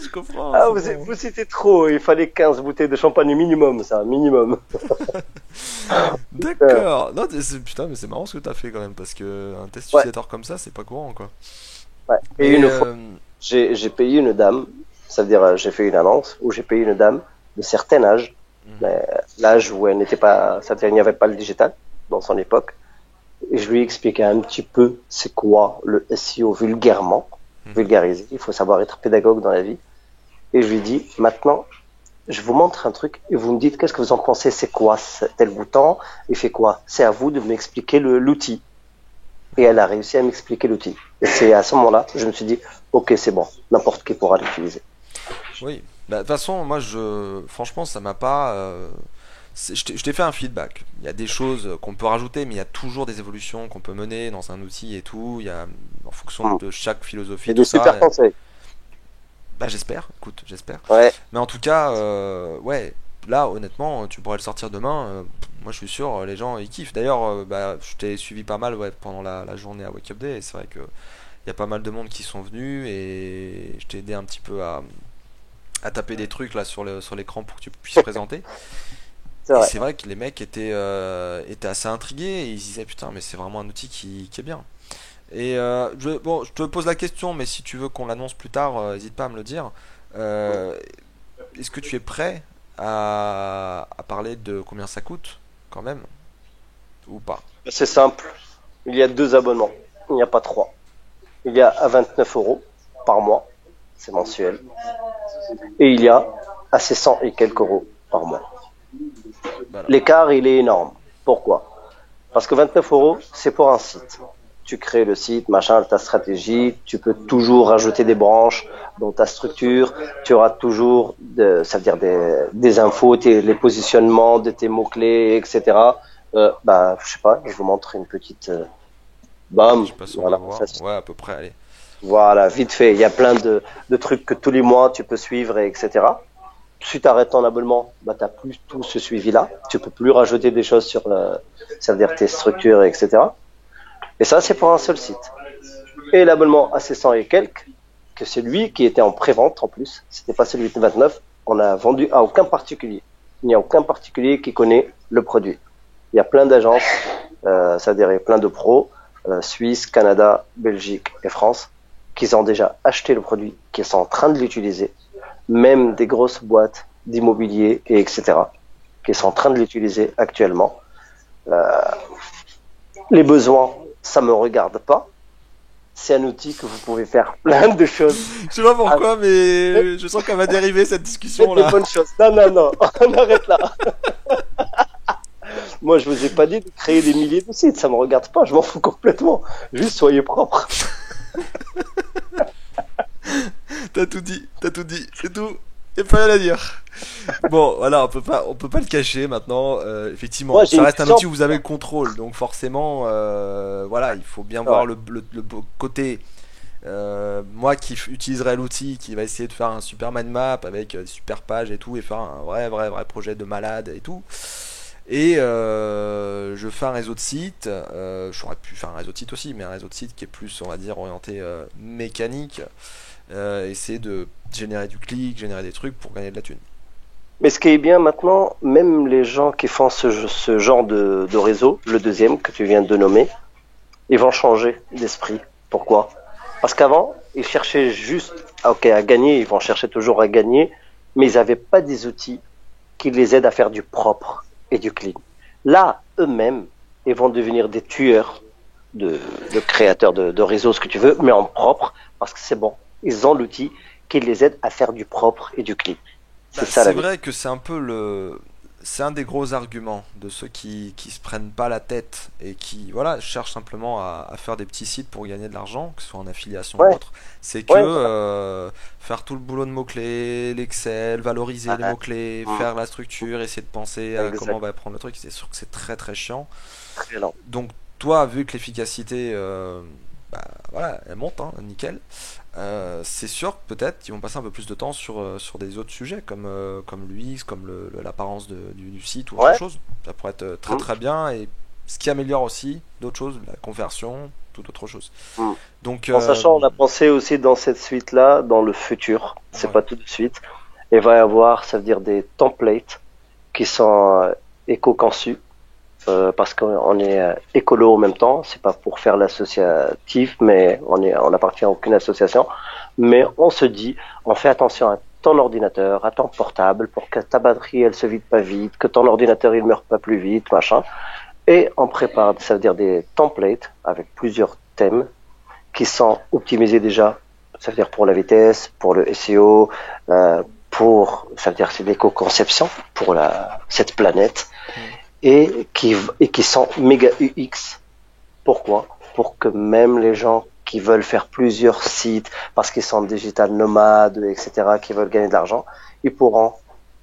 Je comprends, Ah, c'est bon. vous c'était trop. Il fallait 15 bouteilles de champagne minimum, ça, minimum. Euh, D'accord. Non, putain, mais c'est marrant ce que t'as fait quand même, parce que un test ouais, utilisateur comme ça, c'est pas courant, quoi. ouais. Et Et une fois, j'ai payé une dame, ça veut dire, j'ai fait une annonce où j'ai payé une dame de certain âge, mhm, mais l'âge où elle n'était pas, ça veut dire, il n'y avait pas le digital dans son époque. Et je lui ai expliqué un petit peu c'est quoi le SEO vulgairement, mhm. vulgarisé. Il faut savoir être pédagogue dans la vie. Et je lui ai dit, maintenant, je vous montre un truc et vous me dites qu'est-ce que vous en pensez, c'est quoi tel bouton, il fait quoi. C'est à vous de m'expliquer l'outil. Et elle a réussi à m'expliquer l'outil. Et c'est à ce moment-là, je me suis dit, ok, c'est bon, n'importe qui pourra l'utiliser. Oui. Bah, de toute façon, moi, franchement, ça m'a pas. Je t'ai fait un feedback. Il y a des choses qu'on peut rajouter, mais il y a toujours des évolutions qu'on peut mener dans un outil et tout. Il y a, en fonction Hmm. de chaque philosophie, Et tout des super ça. conseils. Bah, j'espère. Écoute, j'espère. Ouais, Mais en tout cas, ouais. Là, honnêtement, tu pourrais le sortir demain. Moi, je suis sûr, les gens ils kiffent. D'ailleurs, je t'ai suivi pas mal, ouais, pendant la journée à Wake Up Day. Et c'est vrai que il y a pas mal de monde qui sont venus et je t'ai aidé un petit peu à taper des trucs là sur l'écran pour que tu puisses présenter. c'est Et vrai. c'est vrai que les mecs étaient assez intrigués et ils se disaient putain, mais c'est vraiment un outil qui est bien. Et bon, je te pose la question, mais si tu veux qu'on l'annonce plus tard, n'hésite pas à me le dire. Euh, Est-ce que tu es prêt à parler de combien ça coûte quand même ou pas? C'est simple. Il y a deux abonnements. Il n'y a pas trois. Il y a à 29 euros par mois. C'est mensuel. Et il y a à 600 et quelques euros par mois. Voilà. L'écart, il est énorme. Pourquoi? Parce que 29 euros, c'est pour un site. tu crées le site, machin, ta stratégie, tu peux toujours rajouter des branches dans ta structure, tu auras toujours, ça veut dire des infos, les positionnements de tes mots-clés, etc. Je sais pas, je vous montre une petite, Je bam, sais pas si on va voilà, voir. Ouais, à peu près, allez. voilà, vite fait. Il y a plein de trucs que tous les mois tu peux suivre, etc. Si tu arrêtes ton abonnement, tu n'as plus tout ce suivi-là. Tu peux plus rajouter des choses sur ça veut dire tes structures, etc. Et ça, c'est pour un seul site. Et l'abonnement à 600 et quelques, que c'est lui qui était en pré-vente en plus, c'était pas celui de 29, on a vendu à aucun particulier. Il n'y a aucun particulier qui connaît le produit. Il y a plein d'agences, ça veut dire il y a plein de pros, Suisse, Canada, Belgique et France, qui ont déjà acheté le produit, qui sont en train de l'utiliser, même des grosses boîtes d'immobilier et etc., qui sont en train de l'utiliser actuellement. Euh, les besoins, ça me regarde pas. C'est un outil que vous pouvez faire plein de choses. Je sais pas pourquoi, Faites mais je sens qu'elle va dériver cette discussion des là. bonnes choses. Non, non, non, on arrête là. Moi, je vous ai pas dit de créer des milliers de sites, ça me regarde pas, je m'en fous complètement. Juste soyez propre. T'as tout dit, c'est tout. Y a pas rien à dire. Bon, voilà, on peut pas le cacher maintenant. Effectivement, Moi, j'ai ça une reste un question. outil où vous avez le contrôle, donc forcément, voilà, il faut bien voir Ouais. le côté. Moi qui utiliserai l'outil, qui va essayer de faire un super mind map avec des super pages et tout, et faire un vrai projet de malade et tout. Et je fais un réseau de sites. J'aurais pu faire un réseau de sites aussi, mais un réseau de sites qui est plus, on va dire, orienté mécanique. Essayer de générer du clic, générer des trucs pour gagner de la thune. Mais ce qui est bien maintenant, même les gens qui font ce genre de réseau, le deuxième que tu viens de nommer, ils vont changer d'esprit. Pourquoi? Parce qu'avant, ils cherchaient juste, ok, à gagner, ils vont chercher toujours à gagner, mais ils n'avaient pas des outils qui les aident à faire du propre et du clean. Là, eux-mêmes, ils vont devenir des tueurs de, de créateurs de réseaux, ce que tu veux, mais en propre, parce que c'est bon. Ils ont l'outil qui les aide à faire du propre et du clean. Bah, C'est ça c'est la vie. vrai que c'est un peu le. C'est un des gros arguments de ceux qui se prennent pas la tête et qui voilà cherchent simplement à faire des petits sites pour gagner de l'argent, que ce soit en affiliation ou Ouais, autre. C'est que ouais, voilà. faire tout le boulot de mots-clés, l'Excel, valoriser les Ouais, mots-clés, mm, faire la structure, essayer de penser à comment on exact. va prendre le truc, c'est sûr que c'est très chiant. Très lent. Donc toi, vu que l'efficacité, bah, voilà, elle monte, hein, nickel. C'est sûr que peut-être qu'ils vont passer un peu plus de temps sur des autres sujets comme l'UX, comme l'apparence du site ou autre Ouais. chose. Ça pourrait être Mm, très bien et ce qui améliore aussi d'autres choses, la conversion, toute autre chose. mm. Donc, En sachant, on a pensé aussi dans cette suite-là, dans le futur, c'est ouais. pas tout de suite, il va y avoir, ça veut dire des templates qui sont éco-conçus, parce qu'on est écolo en même temps, c'est pas pour faire l'associatif, mais on appartient à aucune association, mais on se dit, on fait attention à ton ordinateur, à ton portable, pour que ta batterie elle se vide pas vite, que ton ordinateur il meurt pas plus vite, machin, et on prépare, ça veut dire des templates avec plusieurs thèmes qui sont optimisés déjà, ça veut dire pour la vitesse, pour le SEO, ça veut dire c'est l'éco-conception pour cette planète, Mm. et qui sont méga UX. Pourquoi? Pour que même les gens qui veulent faire plusieurs sites, parce qu'ils sont digital nomades, etc., qui veulent gagner de l'argent, ils pourront,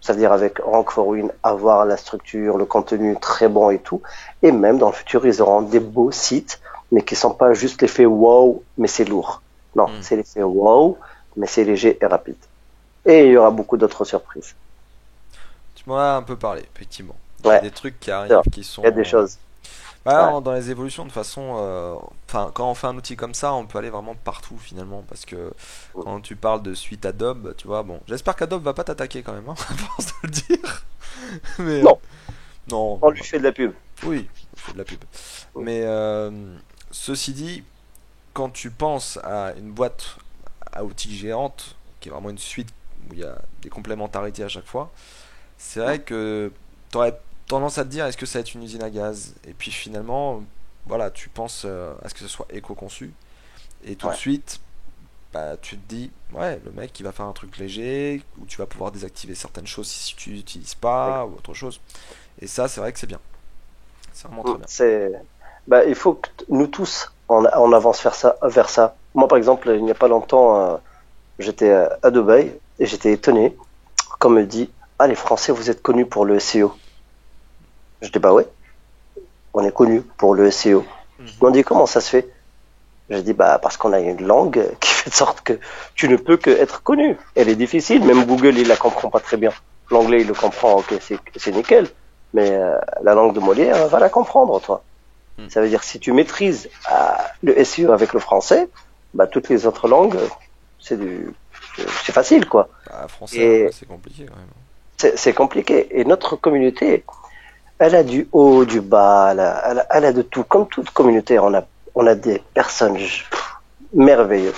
ça veut dire avec Rank for Win, avoir la structure, le contenu très bon et tout. Et même dans le futur, ils auront des beaux sites, mais qui sont pas juste l'effet wow, mais c'est lourd. Non, Mm. c'est l'effet wow, mais c'est léger et rapide. Et il y aura beaucoup d'autres surprises. Tu m'en as un peu parlé, effectivement. Il y a Ouais, des trucs qui c'est vrai. arrivent qui Il y a des sont choses. bah, Ouais. dans les évolutions, de façon, enfin, quand on fait un outil comme ça, on peut aller vraiment partout finalement, parce que quand tu parles de suite Adobe, tu vois, bon, j'espère qu'Adobe va pas t'attaquer quand même, hein, à force de le dire, mais Non, non, on lui fait de la pub. oui, je fais de la pub. Mais ceci dit, quand tu penses à une boîte à outils géante, qui est vraiment une suite où il y a des complémentarités à chaque fois, c'est vrai que tu aurais tendance à te dire est-ce que ça va être une usine à gaz? Et puis finalement, voilà, tu penses à ce que ce soit éco-conçu. Et tout de Ouais. suite, bah, tu te dis, ouais, le mec il va faire un truc léger, où tu vas pouvoir désactiver certaines choses si tu n'utilises pas, ou autre chose. Et ça, c'est vrai que c'est bien. C'est vraiment très bien. Il faut que nous tous, on avance vers ça. Moi, par exemple, il n'y a pas longtemps, j'étais à Dubaï et j'étais étonné quand on me dit, ah, les Français, vous êtes connus pour le SEO. Je dis, bah ouais, on est connus pour le SEO. Ils m'ont dit, comment ça se fait? Je dis, bah, parce qu'on a une langue qui fait de sorte que tu ne peux que être connu. Elle est difficile, même Google, il la comprend pas très bien. L'anglais, il le comprend, ok, c'est nickel. Mais la langue de Molière, va la comprendre, toi. Ça veut dire, si tu maîtrises le SEO avec le français, bah, toutes les autres langues, c'est du, c'est facile, quoi. Bah, français, anglais, Et c'est compliqué quand même. c'est compliqué. Et notre communauté, elle a du haut, du bas, elle a de tout. Comme toute communauté, on a des personnes merveilleuses,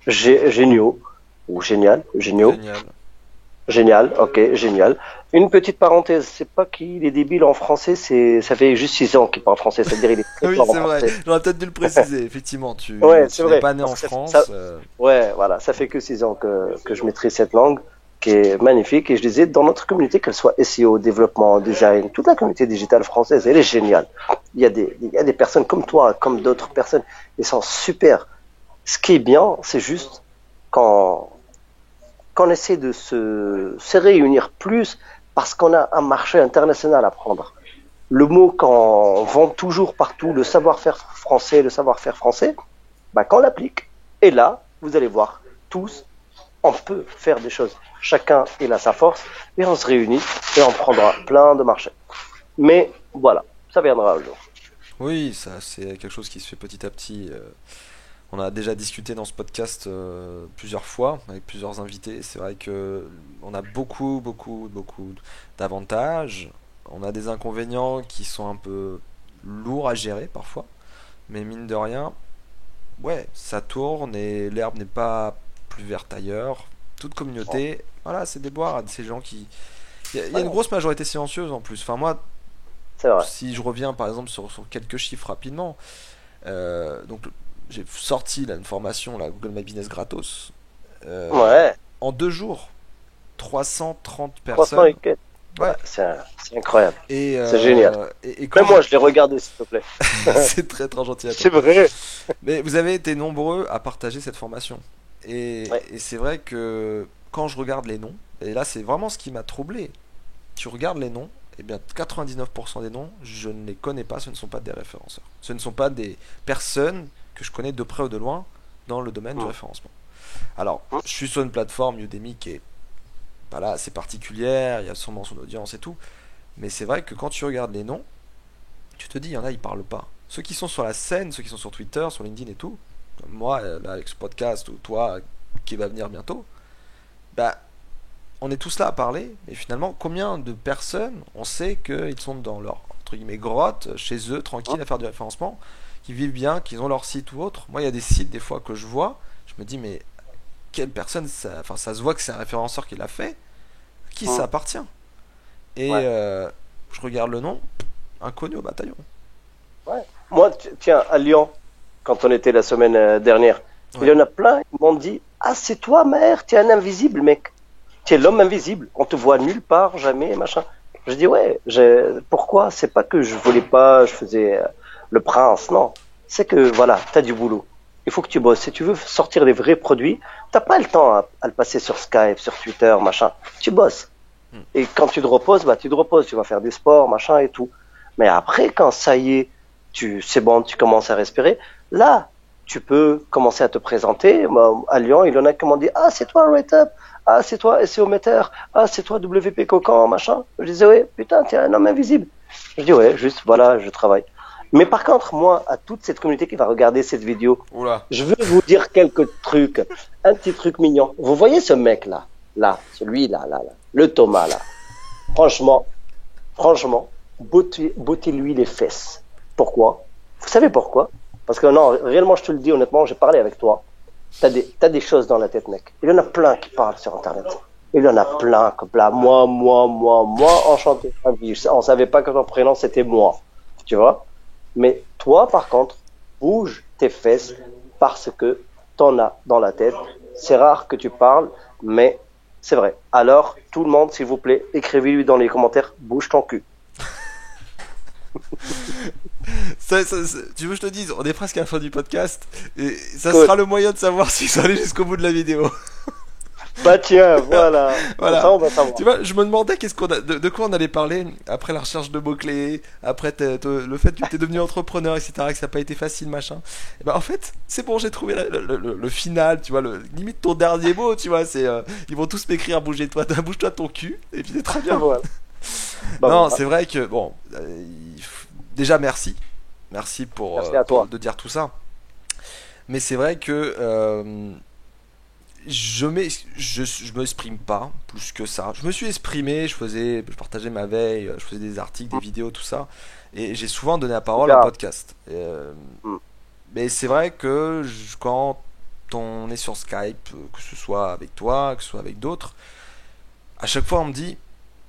géniaux, ou géniaux, Génial. génial, ok, génial. Une petite parenthèse, c'est pas qu'il est débile en français, ça fait juste 6 ans qu'il parle français, c'est-à-dire il est très Oui, fort en c'est vrai. français. J'aurais peut-être dû le préciser. Effectivement, Ouais, c'est tu n'es vrai, pas né parce en que France. ouais, voilà, ça fait que 6 ans que je maîtrise cette langue, qui est magnifique, et je disais, dans notre communauté, qu'elle soit SEO, développement, design, toute la communauté digitale française, elle est géniale. Il y a des personnes comme toi, comme d'autres personnes, ils sont super. Ce qui est bien, c'est juste quand, qu'on essaie de se réunir plus parce qu'on a un marché international à prendre. Le mot qu'on vend toujours partout, le savoir-faire français, bah, quand on l'applique, et là, vous allez voir, tous, on peut faire des choses. Chacun, il a sa force, et on se réunit, et on prendra plein de marchés. Mais voilà, ça viendra un jour. Oui, ça, c'est quelque chose qui se fait petit à petit. On a déjà discuté dans ce podcast plusieurs fois avec plusieurs invités. C'est vrai que on a beaucoup d'avantages. On a des inconvénients qui sont un peu lourds à gérer parfois. Mais mine de rien, ouais, ça tourne et l'herbe n'est pas plus verte ailleurs. Toute Bon, communauté, voilà, c'est des boires, ces gens qui. Il y a une ouais, grosse majorité silencieuse en plus. Enfin, moi, c'est vrai. si je reviens par exemple sur quelques chiffres rapidement, donc j'ai sorti là, une formation, la Google My Business gratos. Euh, Ouais, En 2 jours, 330 croissant et personnes. quête. Ouais, Ouais. c'est incroyable. Et, C'est génial. quand Même moi, je l'ai regardé, s'il te plaît. c'est très très gentil à toi. C'est vrai. Mais vous avez été nombreux à partager cette formation. Ouais. Et c'est vrai que quand je regarde les noms, et là c'est vraiment ce qui m'a troublé, tu regardes les noms, et bien 99% des noms, je ne les connais pas, ce ne sont pas des référenceurs. Ce ne sont pas des personnes que je connais de près ou de loin dans le domaine du Mm. référencement. Alors, Mm. je suis sur une plateforme Udemy qui est pas là, assez particulière, il y a sûrement son audience et tout, mais c'est vrai que quand tu regardes les noms, tu te dis, il y en a, ils parlent pas. Ceux qui sont sur la scène, ceux qui sont sur Twitter, sur LinkedIn et tout, comme moi, là, avec ce podcast, ou toi, qui va venir bientôt, bah, on est tous là à parler, et finalement, combien de personnes on sait qu'ils sont dans leur, entre guillemets, grotte, chez eux, Mm. tranquilles, à faire du référencement, qui vivent bien, qu'ils ont leur site ou autre. Moi, il y a des sites, des fois, que je vois, je me dis, mais quelle personne, ça, enfin, ça se voit que c'est un référenceur qui l'a fait, à qui ça Mm. appartient. Et Ouais. je regarde le nom, inconnu au bataillon. Ouais. Moi, tiens, à Lyon, quand on était la semaine dernière, il y Ouais. en a plein, ils m'ont dit, ah, c'est toi, Maher, tu es un invisible, mec. Tu es l'homme invisible. On te voit nulle part, jamais, machin. Je dis, ouais, pourquoi? C'est pas que je voulais pas, je faisais le prince, non. C'est que, voilà, t'as du boulot. Il faut que tu bosses. Si tu veux sortir des vrais produits, t'as pas le temps à le passer sur Skype, sur Twitter, machin. Tu bosses. Hmm. Et quand tu te reposes, bah, tu te reposes. Tu vas faire du sport, machin et tout. Mais après, quand ça y est, c'est bon, tu commences à respirer. Là, tu peux commencer à te présenter. Moi, à Lyon, il y en a qui m'ont dit, ah, c'est toi, Rate Up. Ah, c'est toi, SEO Meter. Ah, c'est toi, WP Cocan, machin. Je disais, ouais, putain, t'es un homme invisible. Je dis, ouais, juste, voilà, je travaille. Mais par contre, moi, à toute cette communauté qui va regarder cette vidéo, Oula. je veux vous dire quelques trucs. Un petit truc mignon. Vous voyez ce mec-là? Là, celui-là, là. Le Thomas, là. Franchement, franchement, bottez-lui les fesses. Pourquoi? Vous savez pourquoi? Parce que non, réellement, je te le dis honnêtement, j'ai parlé avec toi. T'as des choses dans la tête, mec. Il y en a plein qui parlent sur Internet. Il y en a plein, comme là, moi, enchanté. On savait pas que ton prénom c'était moi. Tu vois? Mais toi, par contre, bouge tes fesses parce que t'en as dans la tête. C'est rare que tu parles, mais c'est vrai. Alors, tout le monde, s'il vous plaît, écrivez-lui dans les commentaires, bouge ton cul. Tu veux que je te dise, on est presque à la fin du podcast et ça Cool. sera le moyen de savoir s'ils sont allés jusqu'au bout de la vidéo. Bah tiens, voilà. Comme ça, Voilà. on va savoir. Tu vois, je me demandais de quoi on allait parler après la recherche de mots-clés, après le fait que tu es devenu entrepreneur, etc., que ça n'a pas été facile, machin. Et ben en fait, c'est bon, j'ai trouvé le final, tu vois, limite ton dernier mot, tu vois, ils vont tous m'écrire bouge-toi ton cul, et puis c'est très bien. Voilà. Bah Non, voilà. c'est vrai que, bon, déjà merci. Merci Merci à toi. de dire tout ça. Mais c'est vrai que je m'exprime pas plus que ça. Je me suis exprimé, je partageais ma veille, je faisais des articles, des vidéos, tout ça. Et j'ai souvent donné la parole en Super. podcast. Mm. Mais c'est vrai que quand on est sur Skype, que ce soit avec toi, que ce soit avec d'autres, à chaque fois on me dit,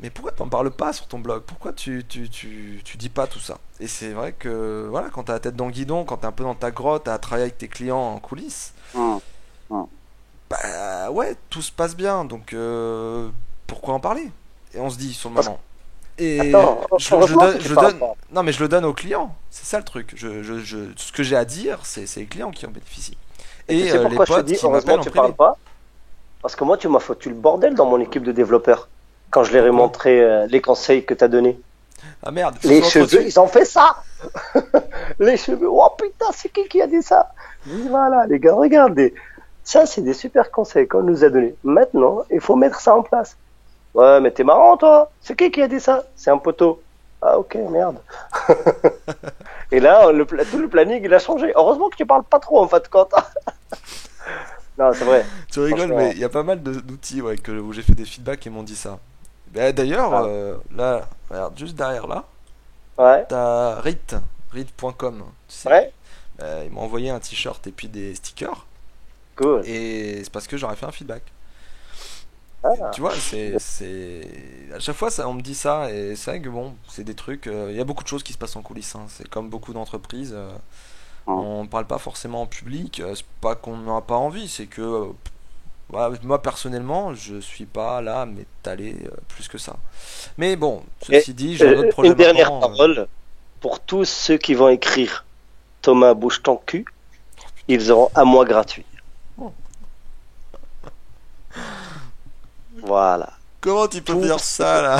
mais pourquoi t'en parles pas sur ton blog? Pourquoi tu dis pas tout ça? Et c'est vrai que voilà, quand t'as la tête dans le guidon, quand t'es un peu dans ta grotte à travailler avec tes clients en coulisses, Mm. Mm. bah ouais, tout se passe bien, donc pourquoi en parler? Et on se dit sur le Parce- moment. Et Attends, heureusement que je tu parles donne, pas. non mais je le donne aux clients, c'est ça le truc. Ce que j'ai à dire, c'est les clients qui en bénéficient. Et tu Et sais les pourquoi je te potes dis qui heureusement m'appellent que en tu parles privé. pas? Parce que moi, tu m'as foutu le bordel dans mon équipe de développeurs. Quand je leur ai Pourquoi? montré les conseils que tu as donnés. Ah merde, faut Les que je cheveux, l'entretue. ils ont fait ça! Les cheveux, oh putain, c'est qui a dit ça? Je dis, voilà, les gars, regardez. Ça, c'est des super conseils qu'on nous a donnés. Maintenant, il faut mettre ça en place. Ouais, mais t'es marrant, toi. C'est qui a dit ça? C'est un poteau. Ah, ok, merde. Et là, tout le planning, il a changé. Heureusement que tu parles pas trop, en fait, compte. Non, c'est vrai. Tu rigoles, mais Franchement. il y a pas mal d'outils ouais, où j'ai fait des feedbacks et m'ont dit ça. Bah, d'ailleurs, Ah, là, regarde, juste derrière là, ouais, t'as Rit.com. Tu sais, ouais, ils m'ont envoyé un t-shirt et puis des stickers. cool. Et c'est parce que j'aurais fait un feedback. Et Ah, tu vois, à chaque fois on me dit ça et c'est vrai que bon, c'est des trucs. Il y a beaucoup de choses qui se passent en coulisses. Hein. C'est comme beaucoup d'entreprises. hum. On parle pas forcément en public. C'est pas qu'on n'en a pas envie, c'est que voilà, moi personnellement, je suis pas là à m'étaler plus que ça. Mais bon, Et ceci dit, j'ai un autre projet une dernière maintenant. parole pour tous ceux qui vont écrire Thomas bouge ton cul, ils auront un mois gratuit. Oh. Voilà. Comment tu peux Tous, dire ça là?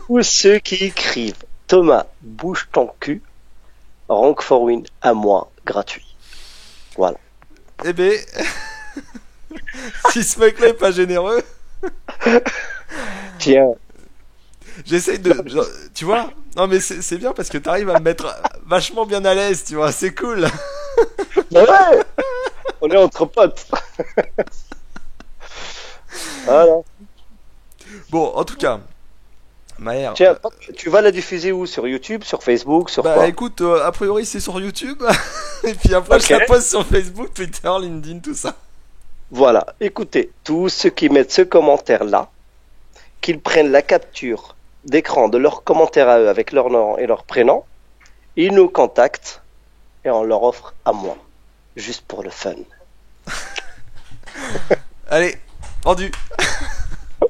tous ceux qui écrivent Thomas bouge ton cul, rank for win, un mois gratuit. Voilà. Eh ben, si ce mec-là est pas généreux, Tiens. j'essaye tu vois? Non mais c'est bien parce que t'arrives à me mettre vachement bien à l'aise, tu vois, c'est cool. Mais ouais, on est entre potes. Voilà. Bon, en tout cas, Maher, Tiens, tu vas la diffuser où? Sur YouTube, sur Facebook, sur bah quoi? écoute, a priori c'est sur YouTube, et puis après Ok. je la poste sur Facebook, Twitter, LinkedIn, tout ça. Voilà. Écoutez, tous ceux qui mettent ce commentaire-là, qu'ils prennent la capture d'écran de leur commentaire à eux avec leur nom et leur prénom, ils nous contactent et on leur offre un mois. Juste pour le fun. Allez, vendu.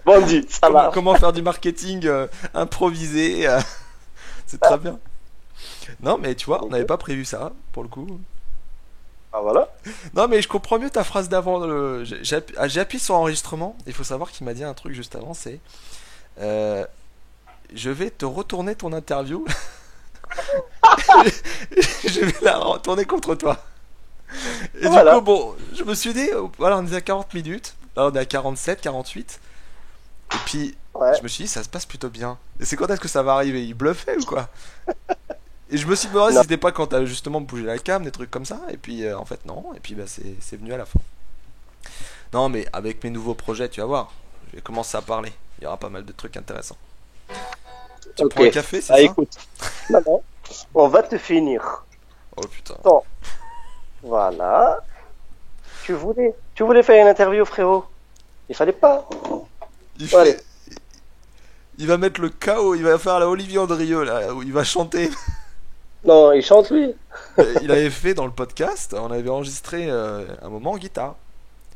Vendu, ça marche. Comment faire du marketing improvisé, c'est très bien. Non mais tu vois, on n'avait pas prévu ça, pour le coup. Ah voilà. Non mais je comprends mieux ta phrase d'avant. J'ai appuyé sur enregistrement. Il faut savoir qu'il m'a dit un truc juste avant, c'est euh, je vais te retourner ton interview. Je vais la retourner contre toi. Et du coup, Voilà. bon, je me suis dit, voilà, on est à 40 minutes. Là, on est à 47, 48. Et puis, Ouais. je me suis dit, ça se passe plutôt bien. Et c'est quand est-ce que ça va arriver? Il bluffait ou quoi? Et je me suis demandé si Non. c'était pas quand t'as justement bougé la cam, des trucs comme ça. Et puis, en fait, non. Et puis, bah, c'est venu à la fin. Non, mais avec mes nouveaux projets, tu vas voir. Je vais commencer à parler. Il y aura pas mal de trucs intéressants. Tu Ok. prends un café, c'est Ah ça? écoute. Non, non. On va te finir. Oh putain. Attends. Voilà. Tu voulais faire une interview, frérot. Il fallait pas. Il Allez. fait. Il va mettre le chaos, il va faire la Olivier Andrieux là, où il va chanter. Non, il chante lui. Il avait fait dans le podcast, on avait enregistré un moment en guitare.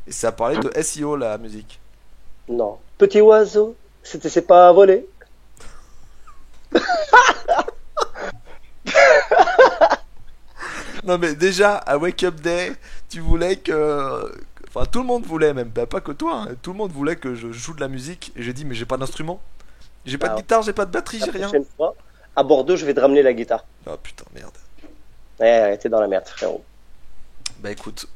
Et ça parlait de SEO la musique. Non. Petit oiseau. C'est pas à voler. Non mais déjà à Wake Up Day, tu voulais que, enfin tout le monde voulait même, bah, pas que toi, hein, tout le monde voulait que je joue de la musique. Et j'ai dit mais j'ai pas d'instrument, j'ai pas de Bah, guitare, j'ai pas de batterie, la j'ai rien. prochaine fois, à Bordeaux, je vais te ramener la guitare. Oh putain merde. Ouais, t'es dans la merde, frérot. Bah écoute,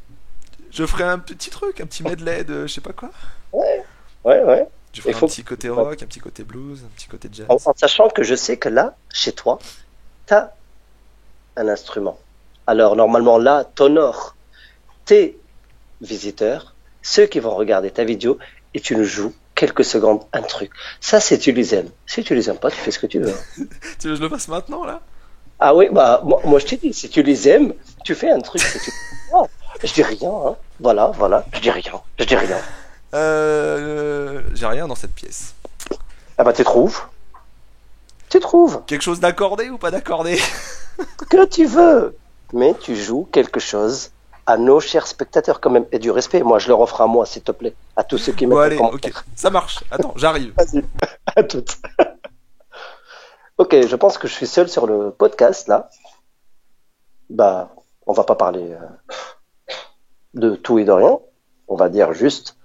je ferai un petit truc, un petit medley de je sais pas quoi. Ouais, ouais, ouais. Je Il ferai un faut petit côté rock, un petit côté blues, un petit côté jazz. en sachant que je sais que là, chez toi, t'as un instrument. Alors normalement là, t'honores tes visiteurs, ceux qui vont regarder ta vidéo, et tu nous joues quelques secondes un truc. Ça, c'est tu les aimes. Si tu les aimes pas, tu fais ce que tu veux. Tu veux que je le fasse maintenant là? Ah oui, bah moi je t'ai dit, si tu les aimes, tu fais un truc. Si tu... Oh, je dis rien, hein. Voilà, voilà, je dis rien, je dis rien. J'ai rien dans cette pièce. Ah bah tu trouves. Tu trouves Quelque chose d'accordé ou pas d'accordé? que tu veux, mais tu joues quelque chose à nos chers spectateurs quand même, et du respect. Moi, je leur offre à moi, s'il te plaît, à tous ceux qui Bon mettent un allez, ok, commentaire. ça marche. Attends, j'arrive. Vas-y, à toutes. Ok, je pense que je suis seul sur le podcast là. Bah, on va pas parler de tout et de rien. On va dire juste,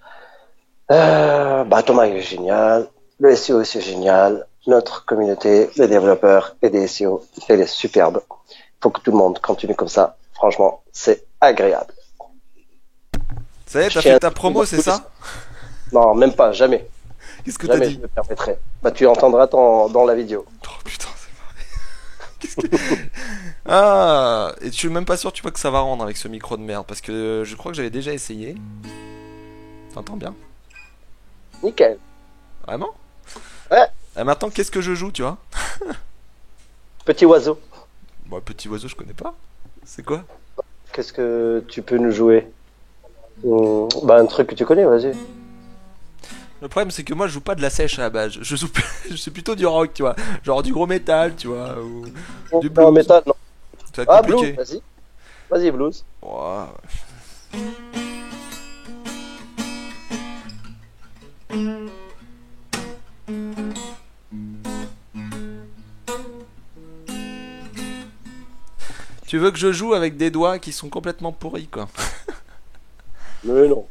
bah Thomas il est génial, le SEO c'est génial, notre communauté, les développeurs et des SEO, elle est superbe. Faut que tout le monde continue comme ça. Franchement, c'est agréable. Ça y est, Je t'as tiens fait à ta dire promo, c'est plus. ça? Non, même pas, jamais. Qu'est-ce que t'as Jamais je dit? me permettrai. Bah tu entendras dans la vidéo. Oh putain, c'est vrai. Qu'est-ce que... Ah, et je suis même pas sûr, tu vois, que ça va rendre avec ce micro de merde, parce que je crois que j'avais déjà essayé. T'entends bien? Nickel. Vraiment? Ouais, Et maintenant, qu'est-ce que je joue, tu vois? petit oiseau. Bon, petit oiseau, je connais pas. C'est quoi? Qu'est-ce que tu peux nous jouer? Bah un truc que tu connais, vas-y. Le problème, c'est que moi, je joue pas de la sèche à la base. Je joue, je suis plutôt du rock, tu vois. Genre du gros métal, tu vois, ou du Non, blues. métal, non. Ça va être Ah, blues, compliqué. vas-y. Vas-y, blues. Ouah. Tu veux que je joue avec des doigts qui sont complètement pourris, quoi. Mais non.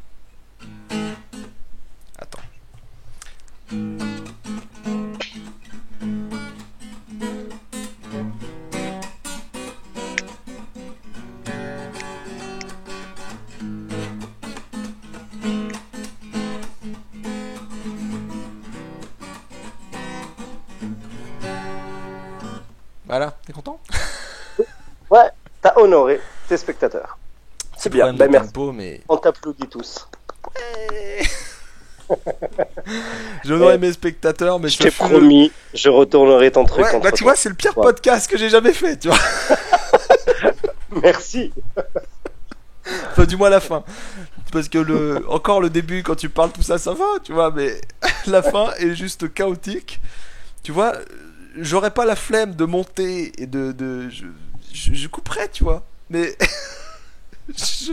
Attends. Voilà, t'es content? Ouais, t'as honoré tes spectateurs. C'est C'est le bien, problème bah de merci. tempo, mais... On t'applaudit tous. J'honorais mes spectateurs, mais Je ça t'ai fut promis, je retournerai ton truc Ouais, contre bah tu toi. vois, c'est le pire Ouais. podcast que j'ai jamais fait, tu vois. Merci. Enfin, du moins la fin. Parce que encore le début, quand tu parles tout ça, ça va, tu vois, mais la fin est juste chaotique. Tu vois, j'aurais pas la flemme de monter et je couperais, tu vois. Mais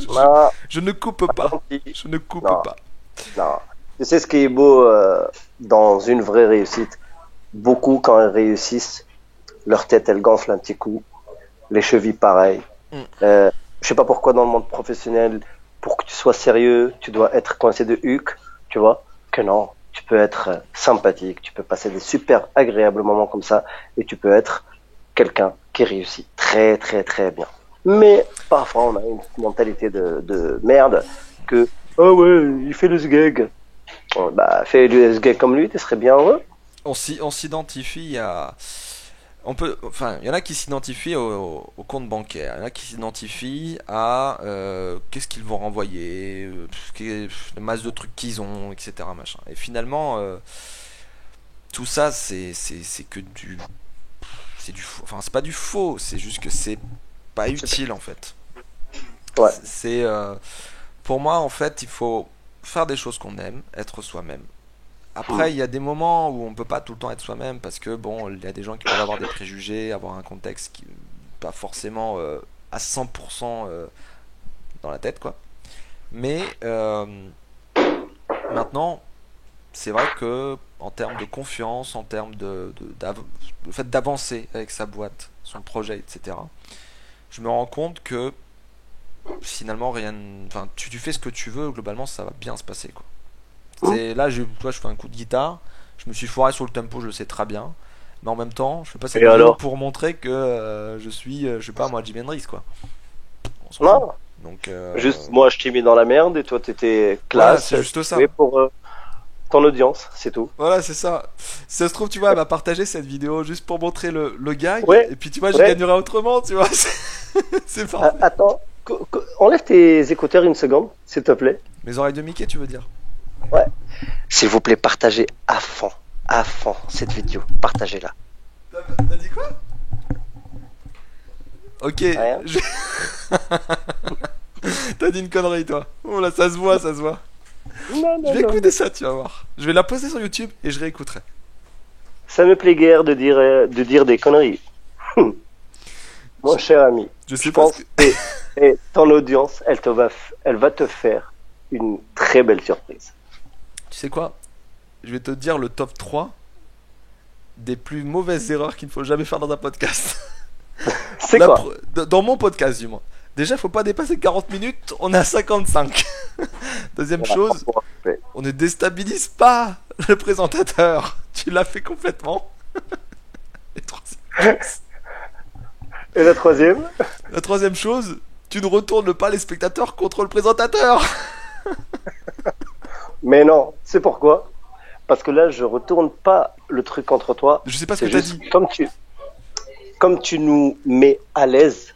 Non, je ne coupe pas. gentil. Je ne coupe Non, pas. non. Tu sais ce qui est beau dans une vraie réussite? Beaucoup, quand elles réussissent, leur tête, elle gonfle un petit coup. Les chevilles, pareil. Mm. Je sais pas pourquoi dans le monde professionnel, pour que tu sois sérieux, tu dois être coincé de huc, tu vois, que non. Tu peux être sympathique, tu peux passer des super agréables moments comme ça, et tu peux être quelqu'un qui réussit très très très bien. Mais parfois on a une mentalité de merde que ah ouais, il fait le sgeg. Bon, bah fais le sgeg comme lui, tu serais bien heureux. On s'identifie à... On peut, enfin, il y en a qui s'identifient au compte bancaire, il y en a qui s'identifient à qu'est-ce qu'ils vont renvoyer, la masse de trucs qu'ils ont, etc. Machin. Et finalement, tout ça, c'est que c'est du faux. Enfin, c'est pas du faux, c'est juste que c'est pas utile en fait. Ouais. C'est pour moi en fait, il faut faire des choses qu'on aime, être soi-même. Après, il y a des moments où on peut pas tout le temps être soi-même parce que bon, il y a des gens qui peuvent avoir des préjugés, avoir un contexte qui pas forcément à 100% dans la tête quoi. Mais maintenant, c'est vrai que en termes de confiance, en termes le fait d'avancer avec sa boîte, son projet, etc. je me rends compte que finalement rien, enfin tu fais ce que tu veux, globalement ça va bien se passer quoi. C'est là, toi, je fais un coup de guitare, je me suis foiré sur le tempo, je le sais très bien, mais en même temps, je fais pas cette Et vidéo alors? pour montrer que je suis, je sais pas moi, Jimi Hendrix quoi. On s'en fout. Non, Donc juste moi je t'ai mis dans la merde et toi t'étais voilà, classe. c'est juste ça. Oui, pour ton audience, c'est tout. Voilà, c'est ça. Si ça se trouve, tu vois, elle va partager cette vidéo juste pour montrer le gag, Ouais, et puis tu vois, je ouais. gagnerai autrement, tu vois. C'est Ah, parfait. attends, enlève tes écouteurs une seconde, s'il te plaît. Mes oreilles de Mickey, tu veux dire? Ouais. S'il vous plaît, partagez à fond cette vidéo. Partagez-la. T'as dit quoi? Ok, Rien. je- t'as dit une connerie, toi. Oh là, ça se voit, ça se voit. Non, Je non, vais non. écouter ça, tu vas voir. Je vais la poster sur YouTube et je réécouterai. Ça me plaît guère de dire des conneries. Mon cher ami, Je sais je pas pense ce que... que et ton audience, elle va te faire une très belle surprise. Tu sais quoi? Je vais te dire le top 3 des plus mauvaises erreurs qu'il ne faut jamais faire dans un podcast. C'est quoi? Dans mon podcast, du moins. Déjà, faut pas dépasser 40 minutes, on est à 55. Deuxième chose, Ouais. on ne déstabilise pas le présentateur. Tu l'as fait complètement. Et Et la troisième? la troisième chose, tu ne retournes pas les spectateurs contre le présentateur. Mais non, c'est pourquoi? Parce que là, je retourne pas le truc contre toi. Je sais pas ce C'est que t'as juste dit. comme tu nous mets à l'aise,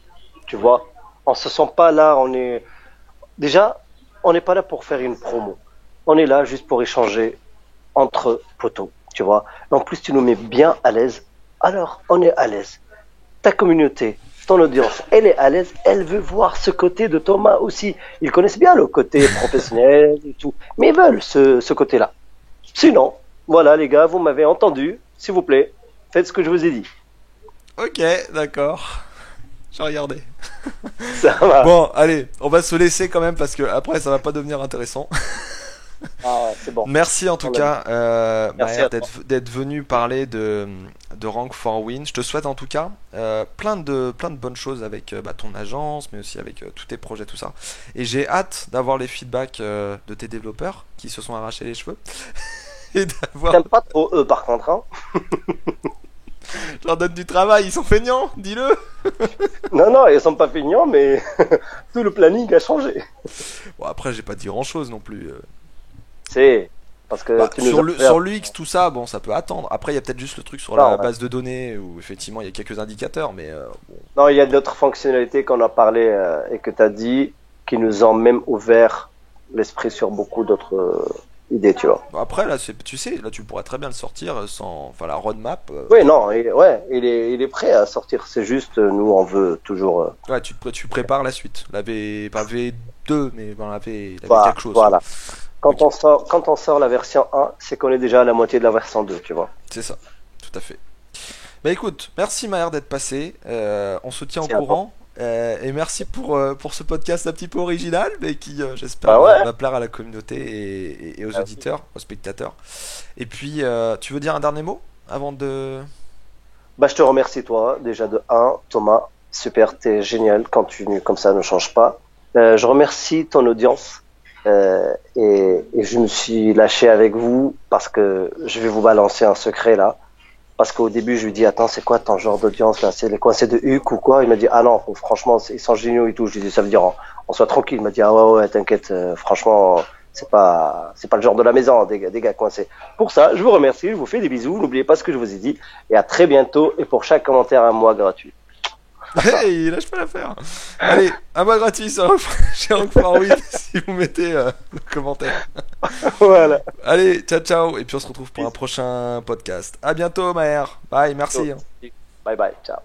tu vois. On se sent pas là, déjà, on n'est pas là pour faire une promo. On est là juste pour échanger entre poteaux, tu vois. En plus, tu nous mets bien à l'aise. Alors, on est à l'aise. Ta communauté, ton audience, elle est à l'aise. Elle veut voir ce côté de Thomas aussi. Ils connaissent bien le côté professionnel et tout, mais ils veulent ce côté-là. Sinon, voilà les gars, vous m'avez entendu. S'il vous plaît, faites ce que je vous ai dit. Ok, d'accord. J'ai regardé. Ça va. Bon, allez, on va se laisser quand même parce que après ça va pas devenir intéressant. Ah ouais, c'est bon. Merci en tout cas, Merci Maher, à toi. d'être venu parler de Rank for Win. Je te souhaite en tout cas plein de bonnes choses avec ton agence, mais aussi avec tous tes projets, tout ça. Et j'ai hâte d'avoir les feedbacks de tes développeurs qui se sont arrachés les cheveux. Et d'avoir. T'aimes pas trop eux par contre, hein? Je leur donne du travail, ils sont feignants, dis-le. Non, non, ils sont pas feignants, mais tout le planning a changé. Bon, après, j'ai pas dit grand chose non plus. C'est parce que tu nous Sur as fait. sur l'UX, tout ça, bon, ça peut attendre. Après, il y a peut-être juste le truc sur Non, la ouais. base de données où effectivement il y a quelques indicateurs, mais bon. Non, il y a d'autres fonctionnalités qu'on a parlé et que tu as dit qui nous ont même ouvert l'esprit sur beaucoup d'autres idées, tu vois. Après, là, tu sais, là, tu pourrais très bien le sortir sans. Enfin, la roadmap. Oui, non, ouais, il est prêt à sortir. C'est juste, nous, on veut toujours. Ouais, tu prépares la suite. La V. Pas V2, mais ben, la V Voilà, quelque chose. voilà. Ok. Quand on sort la version 1, c'est qu'on est déjà à la moitié de la version 2, tu vois. C'est ça, tout à fait. Bah écoute, merci Maher d'être passé. On se tient au C'est à toi. courant. Et merci pour ce podcast un petit peu original, mais qui, j'espère, Bah ouais. va plaire à la communauté et aux Merci. auditeurs, aux spectateurs. Et puis, tu veux dire un dernier mot avant de. Bah, je te remercie, toi, déjà de 1, Thomas. Super, t'es génial. Continue comme ça, ne change pas. Je remercie ton audience. Et je me suis lâché avec vous parce que je vais vous balancer un secret là. Parce qu'au début, je lui dis, attends, c'est quoi ton genre d'audience là? C'est les coincés de Huc ou quoi? Il m'a dit, ah non, franchement, ils sont géniaux et tout. Je lui dis, ça veut dire, on soit tranquille. Il m'a dit, ah ouais, t'inquiète, franchement, c'est pas le genre de la maison, des gars coincés. Pour ça, je vous remercie, je vous fais des bisous. N'oubliez pas ce que je vous ai dit. Et à très bientôt. Et pour chaque commentaire, un mois gratuit. Hey, lâche pas l'affaire. Allez, un mois gratuit chez Rank for Win si vous mettez le commentaire. Voilà. Allez, ciao ciao. Et puis on se retrouve pour un prochain podcast. À bientôt, Maher. Bye, merci. Bye bye. Ciao.